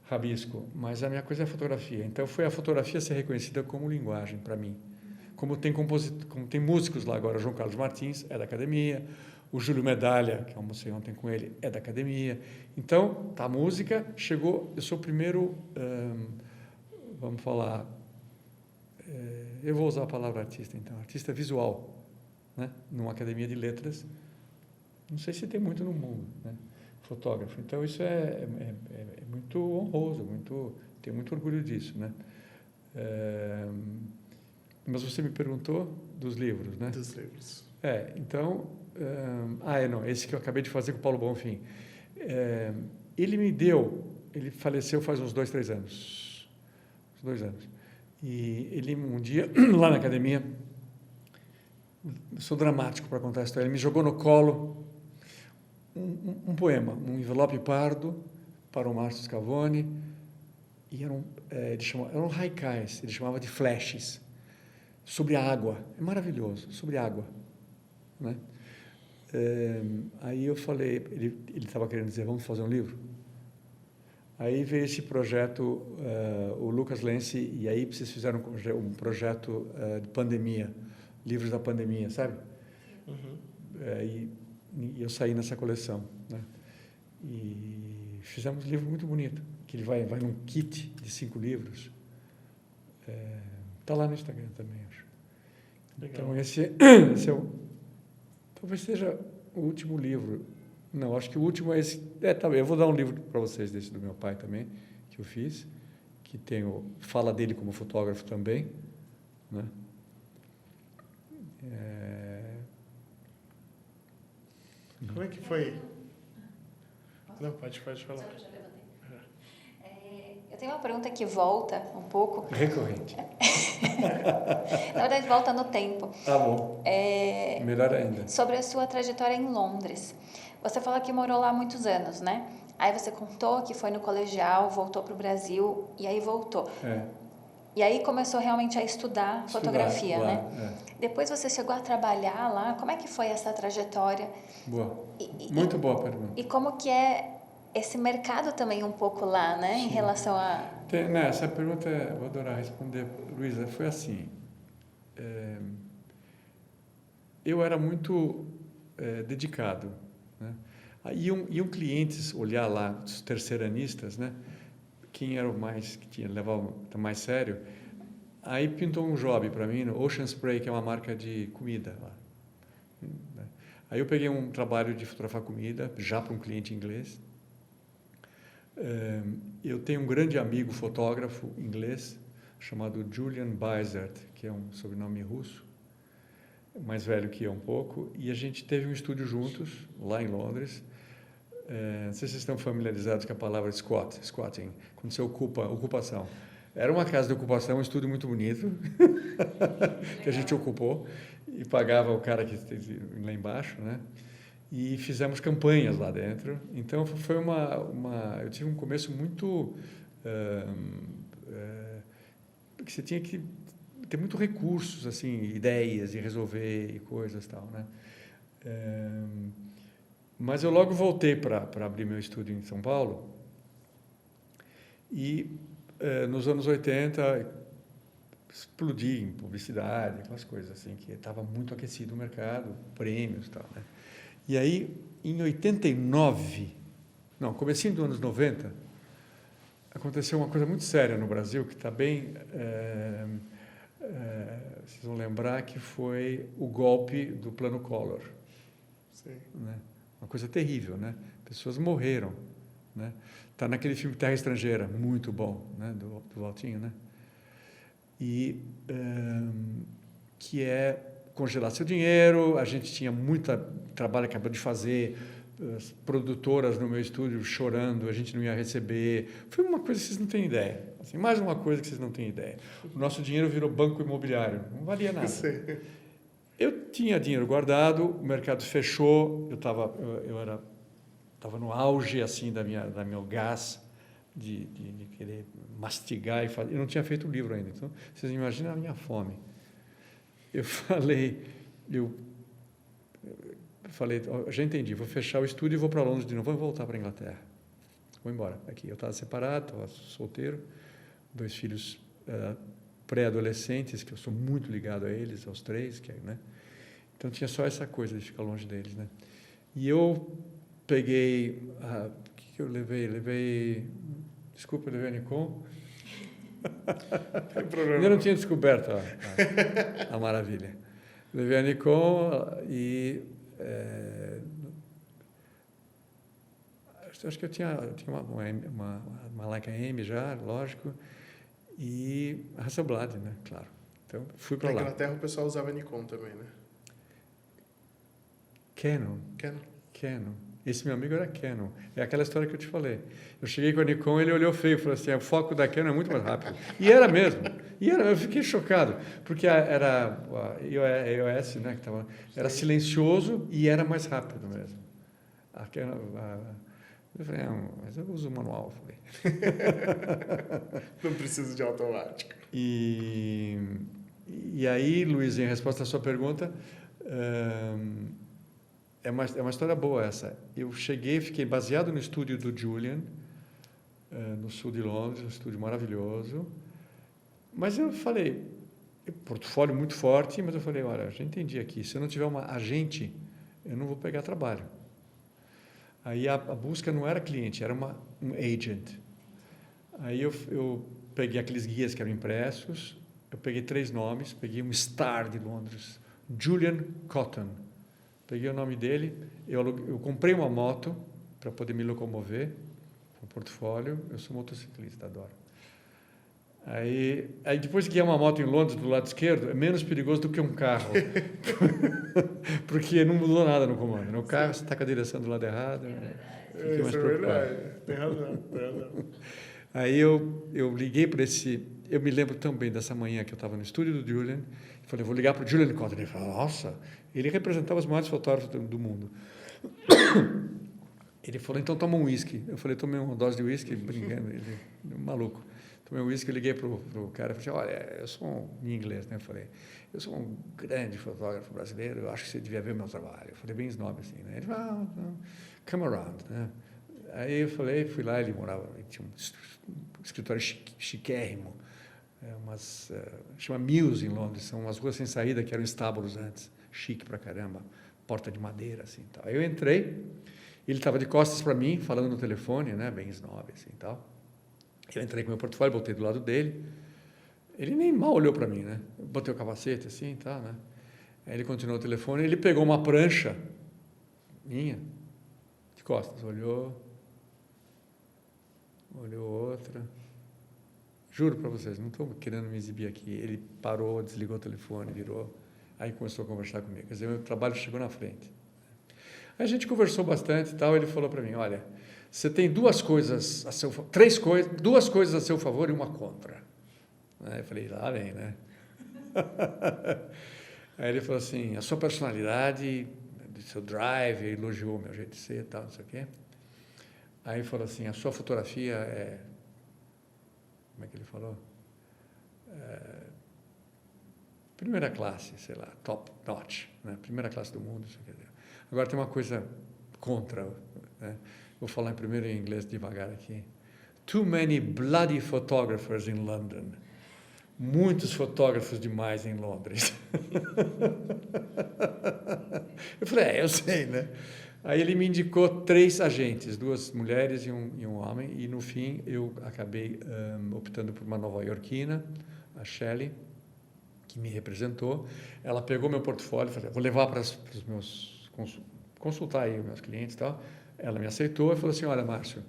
rabisco, mas a minha coisa é a fotografia. Então, foi a fotografia ser reconhecida como linguagem para mim. como tem músicos lá agora, João Carlos Martins é da academia, o Júlio Medalha, que eu almocei ontem com ele, é da academia. Então, a música chegou, eu sou o primeiro, vamos falar, eu vou usar a palavra artista, então, artista visual, né? Numa academia de letras, não sei se tem muito no mundo, né? Fotógrafo. Então, isso é muito honroso, tenho muito orgulho disso, né? Mas você me perguntou dos livros, né? Dos livros. Então, não, esse que eu acabei de fazer com o Paulo Bonfim. Ele faleceu faz uns 2, 3 anos. Uns 2 anos. E ele, um dia, lá na academia, sou dramático para contar a história, ele me jogou no colo um poema, um envelope pardo para o Márcio Scavone, e eram haikais, ele chamava de flashes, sobre a água, é maravilhoso, sobre água, né? Aí eu falei, ele estava querendo dizer, vamos fazer um livro? Aí veio esse projeto, o Lucas Lense, e aí vocês fizeram um projeto de pandemia, livros da pandemia, sabe? Uhum. E eu saí nessa coleção, né? E fizemos um livro muito bonito, que ele vai num kit de 5 livros. Está lá no Instagram também, acho. Legal. Então, esse talvez seja o último livro. Não, acho que o último é esse. Tá, eu vou dar um livro para vocês desse do meu pai também, que eu fiz, que fala dele como fotógrafo também, né? Como é que foi? Não, pode falar. Só que eu já levantei. Eu tenho uma pergunta que volta um pouco. Recorrente. Na verdade, volta no tempo. Tá bom. Melhor ainda. Sobre a sua trajetória em Londres. Você falou que morou lá há muitos anos, né? Aí você contou que foi no colegial, voltou para o Brasil e aí voltou. E aí começou realmente a estudar fotografia, lá, né? Depois você chegou a trabalhar lá. Como é que foi essa trajetória? Boa. Muito boa pergunta. E como que é esse mercado também um pouco lá, né? Em relação a... Essa pergunta eu vou adorar responder, Luísa. Foi assim, eu era muito dedicado, né? Iam clientes olhar lá, os terceiranistas, né? Quem era o mais, que levava mais sério, aí pintou um job para mim no Ocean Spray, que é uma marca de comida lá. Aí eu peguei um trabalho de fotografar comida, já para um cliente inglês. Eu tenho um grande amigo fotógrafo inglês, chamado Julian Bizert, que é um sobrenome russo, mais velho que eu um pouco, e a gente teve um estúdio juntos, lá em Londres. Não sei se vocês estão familiarizados com a palavra squatting, quando você ocupação. Era uma casa de ocupação, um estúdio muito bonito, que a gente ocupou, e pagava o cara que esteve lá embaixo, né? E fizemos campanhas lá dentro. Então, foi eu tive um começo muito... porque você tinha que ter muitos recursos, assim, ideias e resolver e coisas e tal, né? Mas eu logo voltei para abrir meu estúdio em São Paulo e nos anos 80 explodi em publicidade, aquelas coisas assim, que estava muito aquecido o mercado, prêmios e tal, né? E aí, em 89, comecinho dos anos 90, aconteceu uma coisa muito séria no Brasil, que está bem... vocês vão lembrar que foi o golpe do Plano Collor. Sim. Né? Uma coisa terrível, né? Pessoas morreram, né? Tá naquele filme Terra Estrangeira, muito bom, né? Do Valtinho, né? E que é congelar seu dinheiro. A gente tinha muito trabalho que acabou de fazer, as produtoras no meu estúdio chorando, a gente não ia receber. Foi uma coisa que vocês não têm ideia. Assim, mais uma coisa que vocês não têm ideia. O nosso dinheiro virou banco imobiliário, não valia nada. Sim. Eu tinha dinheiro guardado, o mercado fechou, eu estava no auge assim da meu gás de querer mastigar e fazer. Eu não tinha feito o livro ainda, então vocês imaginam a minha fome. Eu falei, já entendi, vou fechar o estúdio e vou para Londres de novo, vou voltar para a Inglaterra. Vou embora. Aqui eu estava separado, estava solteiro, 2 filhos pré-adolescentes, que eu sou muito ligado a eles, aos 3, né? Então tinha só essa coisa de ficar longe deles, né? E eu peguei, o que eu levei, desculpa, eu levei a Nikon. Ainda não tinha descoberto a maravilha. Levei a Nikon e acho que eu tinha uma Leica M já, lógico, e a Hasselblad, né? Claro. Então fui para lá. Na Inglaterra o pessoal usava Nikon também, né? Canon. Esse meu amigo era Canon. É aquela história que eu te falei. Eu cheguei com a Nikon, ele olhou feio e falou assim, o foco da Canon é muito mais rápido. E era mesmo. Eu fiquei chocado, porque era a EOS, né, era silencioso e era mais rápido mesmo. A Canon, eu falei, mas eu uso o manual. Falei. Não preciso de automático. E aí, Luiz, em resposta à sua pergunta, é uma história boa essa. Eu fiquei baseado no estúdio do Julian, no sul de Londres, um estúdio maravilhoso. Mas eu falei, portfólio muito forte, mas eu falei, olha, já entendi aqui, se eu não tiver uma agente, eu não vou pegar trabalho. Aí a busca não era cliente, era um agent. Aí eu peguei aqueles guias que eram impressos, eu peguei 3 nomes, peguei um star de Londres, Julian Cotton. Peguei o nome dele, eu comprei uma moto para poder me locomover, um portfólio, eu sou motociclista, adoro. Aí depois que é uma moto em Londres do lado esquerdo, é menos perigoso do que um carro, porque não mudou nada no comando. No carro você está com a direção do lado errado, fica mais preocupado. Tem razão. Aí eu liguei para eu me lembro também dessa manhã que eu estava no estúdio do Julian, e falei, vou ligar para o Julian Cotton. Ele falou, nossa, ele representava os maiores fotógrafos do mundo. Ele falou, então toma um uísque. Eu falei, tomei uma dose de uísque, brincando, ele maluco. Tomei um uísque, eu liguei para o cara e falei, olha, eu sou em inglês, né? Eu falei, eu sou um grande fotógrafo brasileiro, eu acho que você devia ver o meu trabalho. Eu falei, bem snob assim, né? Ele falou, come around, né? Aí eu falei, fui lá, ele tinha um escritório chiquérrimo, chama Mills em Londres, são umas ruas sem saída que eram estábulos antes, chique pra caramba, porta de madeira, assim, tal. Aí eu entrei, ele estava de costas para mim, falando no telefone, né, bem snob, assim, tal. Eu entrei com meu portfólio, botei do lado dele, ele nem mal olhou para mim, né, eu botei o capacete, assim, tal, né. Aí ele continuou o telefone, ele pegou uma prancha minha, de costas, olhou outra. Juro para vocês, não estou querendo me exibir aqui. Ele parou, desligou o telefone, virou. Aí começou a conversar comigo. Quer dizer, meu trabalho chegou na frente. Aí a gente conversou bastante e tal. Ele falou para mim, olha, você tem duas coisas a seu favor e uma contra. Aí eu falei, lá vem, né? Aí ele falou assim, a sua personalidade, seu drive, elogiou o meu jeito de ser e tal, não sei o quê. Aí ele falou assim, a sua fotografia é... Como é que ele falou? Primeira classe, sei lá, top notch, né? Primeira classe do mundo. Isso quer dizer. Agora tem uma coisa contra, né? Vou falar primeiro em inglês devagar aqui. Too many bloody photographers in London. Muitos fotógrafos demais em Londres. Eu falei, eu sei, né? Aí ele me indicou 3 agentes, 2 mulheres e um homem, e no fim eu acabei optando por uma nova-iorquina, a Shelley, que me representou. Ela pegou meu portfólio, falei, vou levar para os meus, consultar aí os meus clientes e tal. Ela me aceitou e falou assim, olha, Márcio,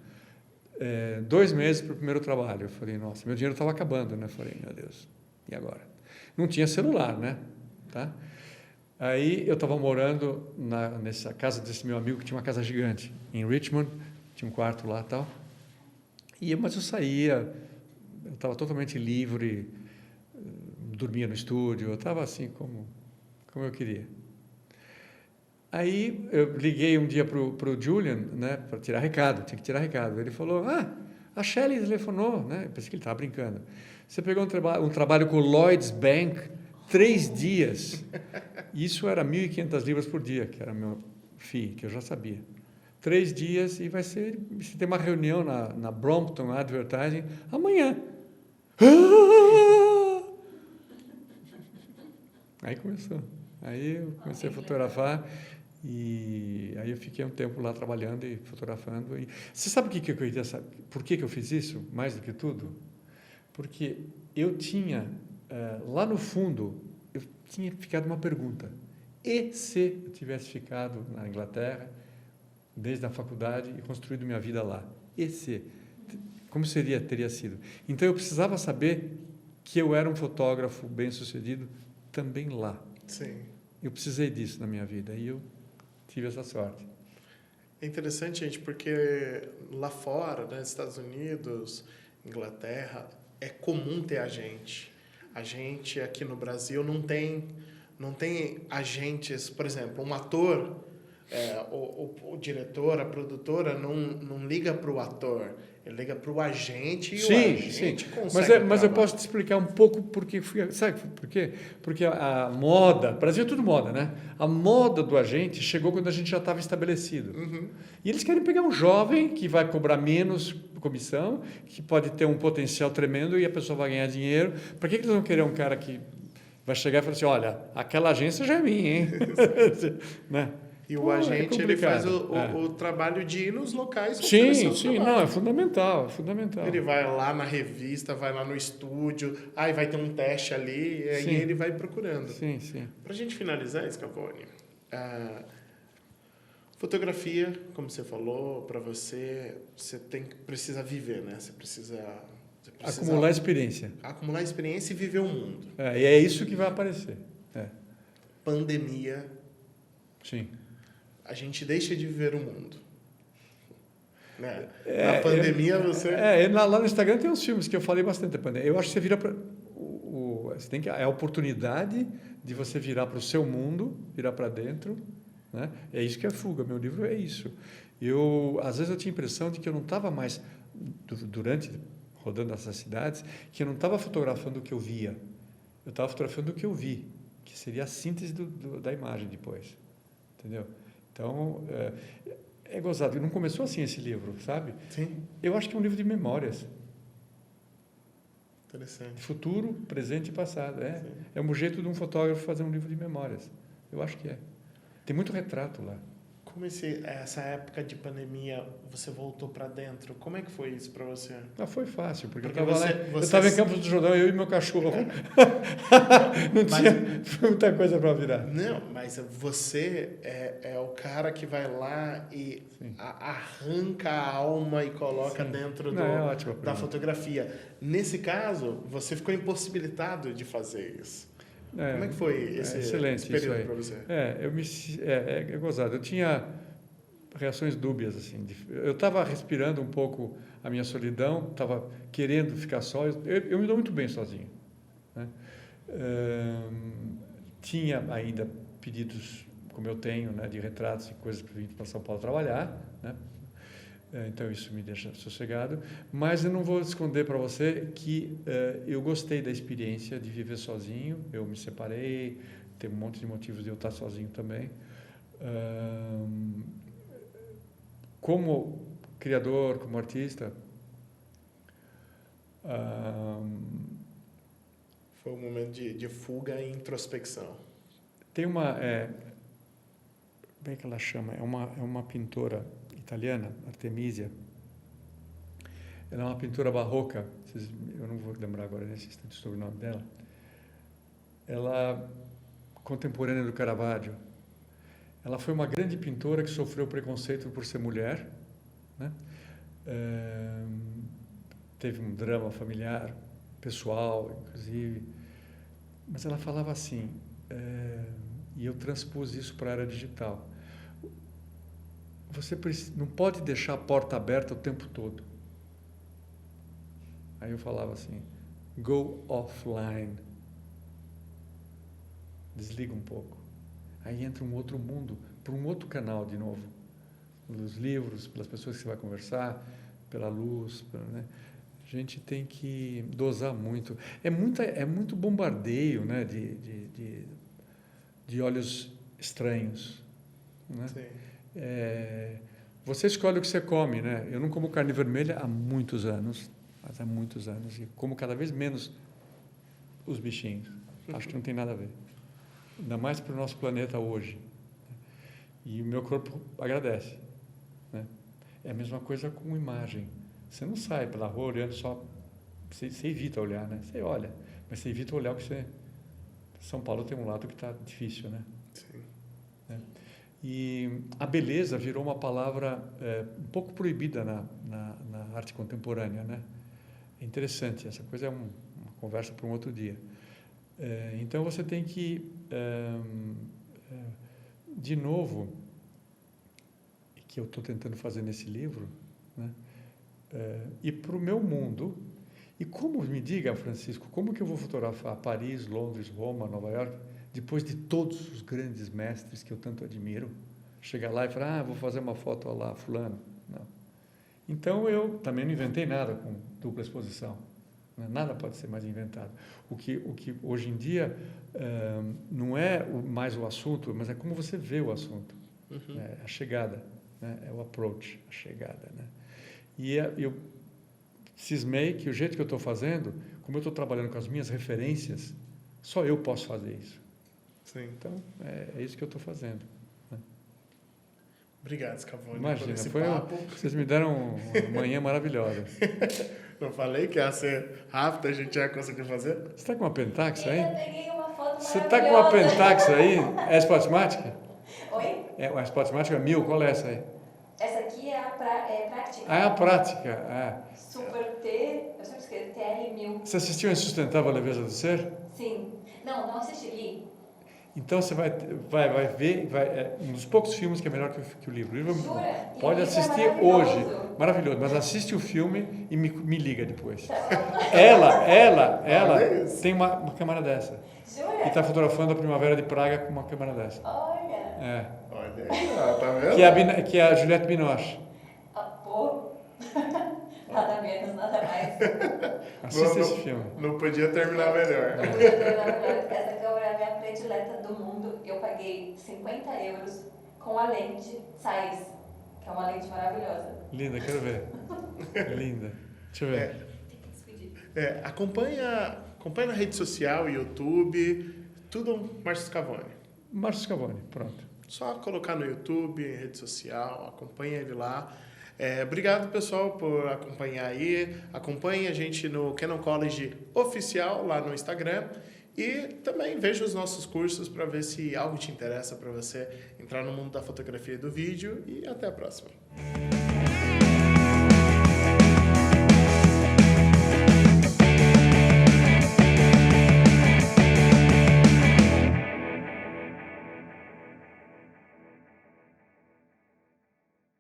2 meses para o primeiro trabalho. Eu falei, nossa, meu dinheiro estava acabando, né? Eu falei, meu Deus, e agora? Não tinha celular, né? Tá? Aí eu estava morando nessa casa desse meu amigo, que tinha uma casa gigante, em Richmond, tinha um quarto lá e tal. Mas eu saía, eu estava totalmente livre, dormia no estúdio, eu estava assim como eu queria. Aí eu liguei um dia para o Julian, né, para tirar recado, tinha que tirar recado. Ele falou, a Shelley telefonou, né? Eu pensei que ele estava brincando. Você pegou um trabalho com o Lloyds Bank, 3 dias. Isso era 1.500 libras por dia, que era meu fee, que eu já sabia. 3 dias e você tem uma reunião na Brompton Advertising amanhã. Aí começou. Aí eu comecei a fotografar e aí eu fiquei um tempo lá trabalhando e fotografando. E você sabe o que eu queria saber? Por que eu fiz isso, mais do que tudo? Porque eu tinha, lá no fundo, eu tinha ficado uma pergunta. E se eu tivesse ficado na Inglaterra, desde a faculdade, e construído minha vida lá? E se? Como teria sido? Então, eu precisava saber que eu era um fotógrafo bem-sucedido também lá. Sim. Eu precisei disso na minha vida e eu tive essa sorte. É interessante, gente, porque lá fora, nos Estados Unidos, Inglaterra, é comum ter agente. A gente aqui no Brasil não tem agentes, por exemplo, um ator, o diretor, a produtora não liga para o ator, ele liga para o agente e o agente consegue. Mas eu posso te explicar um pouco porque sabe por quê? Porque a moda, Brasil é tudo moda, né? A moda do agente chegou quando a gente já estava estabelecido. Uhum. E eles querem pegar um jovem que vai cobrar menos comissão, que pode ter um potencial tremendo e a pessoa vai ganhar dinheiro. Para que eles vão querer um cara que vai chegar e falar assim, olha, aquela agência já é minha, hein? Né? E o agente, ele faz o trabalho de ir nos locais. Sim, não, é fundamental. Ele vai lá na revista, vai lá no estúdio, aí vai ter um teste ali, e aí ele vai procurando. Sim. Para a gente finalizar, Scavone, fotografia, como você falou, para você precisa viver, né? Você precisa acumular experiência. Acumular experiência e viver o mundo. E é isso que vai aparecer. Pandemia. Sim. A gente deixa de viver o mundo. Né? Na pandemia, você... Lá no Instagram tem uns filmes que eu falei bastante da pandemia. Eu acho que você vira para... é a oportunidade de você virar para o seu mundo, virar para dentro. Né? É isso que é fuga. Meu livro é isso. Às vezes eu tinha a impressão de que eu não estava mais, durante rodando essas cidades, que eu não estava fotografando o que eu via. Eu estava fotografando o que eu vi, que seria a síntese da imagem depois. Entendeu? Então, é gozado. Não começou assim esse livro, sabe? Sim. Eu acho que é um livro de memórias. Interessante. Futuro, presente e passado. É um jeito de um fotógrafo fazer um livro de memórias. Eu acho que é. Tem muito retrato lá. Como essa época de pandemia, você voltou para dentro? Como é que foi isso para você? Foi fácil, porque eu você estava em Campos do Jordão, eu e meu cachorro. Não tinha muita coisa para virar. Não, mas você é o cara que vai lá e arranca a alma e coloca dentro da fotografia. Nesse caso, você ficou impossibilitado de fazer isso. Como é que foi esse período para você? É gozado. Eu tinha reações dúbias, assim. Eu estava respirando um pouco a minha solidão, estava querendo ficar só. Eu me dou muito bem sozinho. Né? Tinha ainda pedidos, como eu tenho, né, de retratos e coisas para vir para São Paulo trabalhar, né? Então isso me deixa sossegado, mas eu não vou esconder para você que eu gostei da experiência de viver sozinho. Eu me separei, tem um monte de motivos de eu estar sozinho também. Como criador, como artista, foi um momento de fuga e introspecção. Tem uma como é que ela chama? É uma pintora italiana, Artemisia. Ela é uma pintora barroca. Eu não vou lembrar agora nesse instante sobre o nome dela. Ela contemporânea do Caravaggio. Ela foi uma grande pintora que sofreu preconceito por ser mulher, né? Teve um drama familiar, pessoal, inclusive. Mas ela falava assim, e eu transpus isso para a era digital. Você não pode deixar a porta aberta o tempo todo. Aí eu falava assim, go offline. Desliga um pouco. Aí entra um outro mundo, para um outro canal de novo. Pelos livros, pelas pessoas que você vai conversar, pela luz, né? A gente tem que dosar muito. É muito bombardeio, né, de olhos estranhos. Né? Sim. Você escolhe o que você come, né? Eu não como carne vermelha há muitos anos, e como cada vez menos os bichinhos. Acho que não tem nada a ver. ainda mais para o nosso planeta hoje. E o meu corpo agradece, né? É a mesma coisa com imagem. Você não sai pela rua olhando só... Você evita olhar, né? Você olha, mas você evita olhar porque você... São Paulo tem um lado que está difícil, né? Sim. Né? E a beleza virou uma palavra um pouco proibida na arte contemporânea, né? É interessante, essa coisa é uma conversa para um outro dia. Então você tem que, de novo, que eu estou tentando fazer nesse livro, né? Ir para o meu mundo. E como, me diga, Francisco, como que eu vou fotografar Paris, Londres, Roma, Nova York, depois de todos os grandes mestres que eu tanto admiro? Chegar lá e falar, vou fazer uma foto lá, fulano. Não. Então, eu também não inventei nada com dupla exposição. Né? Nada pode ser mais inventado. O que hoje em dia não é mais o assunto, mas é como você vê o assunto. Uhum. A chegada, né? É o approach, a chegada. Né? E eu cismei que o jeito que eu estou fazendo, como eu estou trabalhando com as minhas referências, só eu posso fazer isso. Sim. Então, é isso que eu estou fazendo. Né? Obrigado, Scavone, Imagina, por esse papo. Vocês me deram uma manhã maravilhosa. Não falei que ia ser rápido, a gente ia conseguir fazer? Você está com uma Pentax aí? Eu peguei uma foto Você está com uma Pentax aí? É Spotmatic? Oi? A Spotmatic é 1000, qual é essa aí? Essa aqui é a prática. Ah, é a prática. Super T, eu sempre escrevo TL1000. Você assistiu a Insustentável Leveza do Ser? Sim. Não assisti, li. Então você vai ver, um dos poucos filmes que é melhor que o livro. O livro Jura? pode assistir é hoje. Maravilhoso, mas assiste o filme e me liga depois. Tá. Ela tem uma câmera dessa. Jura? E está fotografando a Primavera de Praga com uma câmera dessa. Olha. Olha aí, tá vendo? Que é a Juliette Binoche. Pô. Nada menos, nada mais. Assista esse filme. Não podia terminar melhor. Essa câmera é a minha predileta do mundo. Eu paguei 50 euros com a lente Zeiss, que é uma lente maravilhosa. Linda, quero ver. Linda. Deixa eu ver. Tem que despedir. Acompanha na rede social, YouTube, tudo Márcio Scavone. Márcio Scavone, pronto. Só colocar no YouTube, rede social, acompanha ele lá. Obrigado, pessoal, por acompanhar aí. Acompanhe a gente no Canon College Oficial, lá no Instagram. E também veja os nossos cursos para ver se algo te interessa para você entrar no mundo da fotografia e do vídeo. E até a próxima.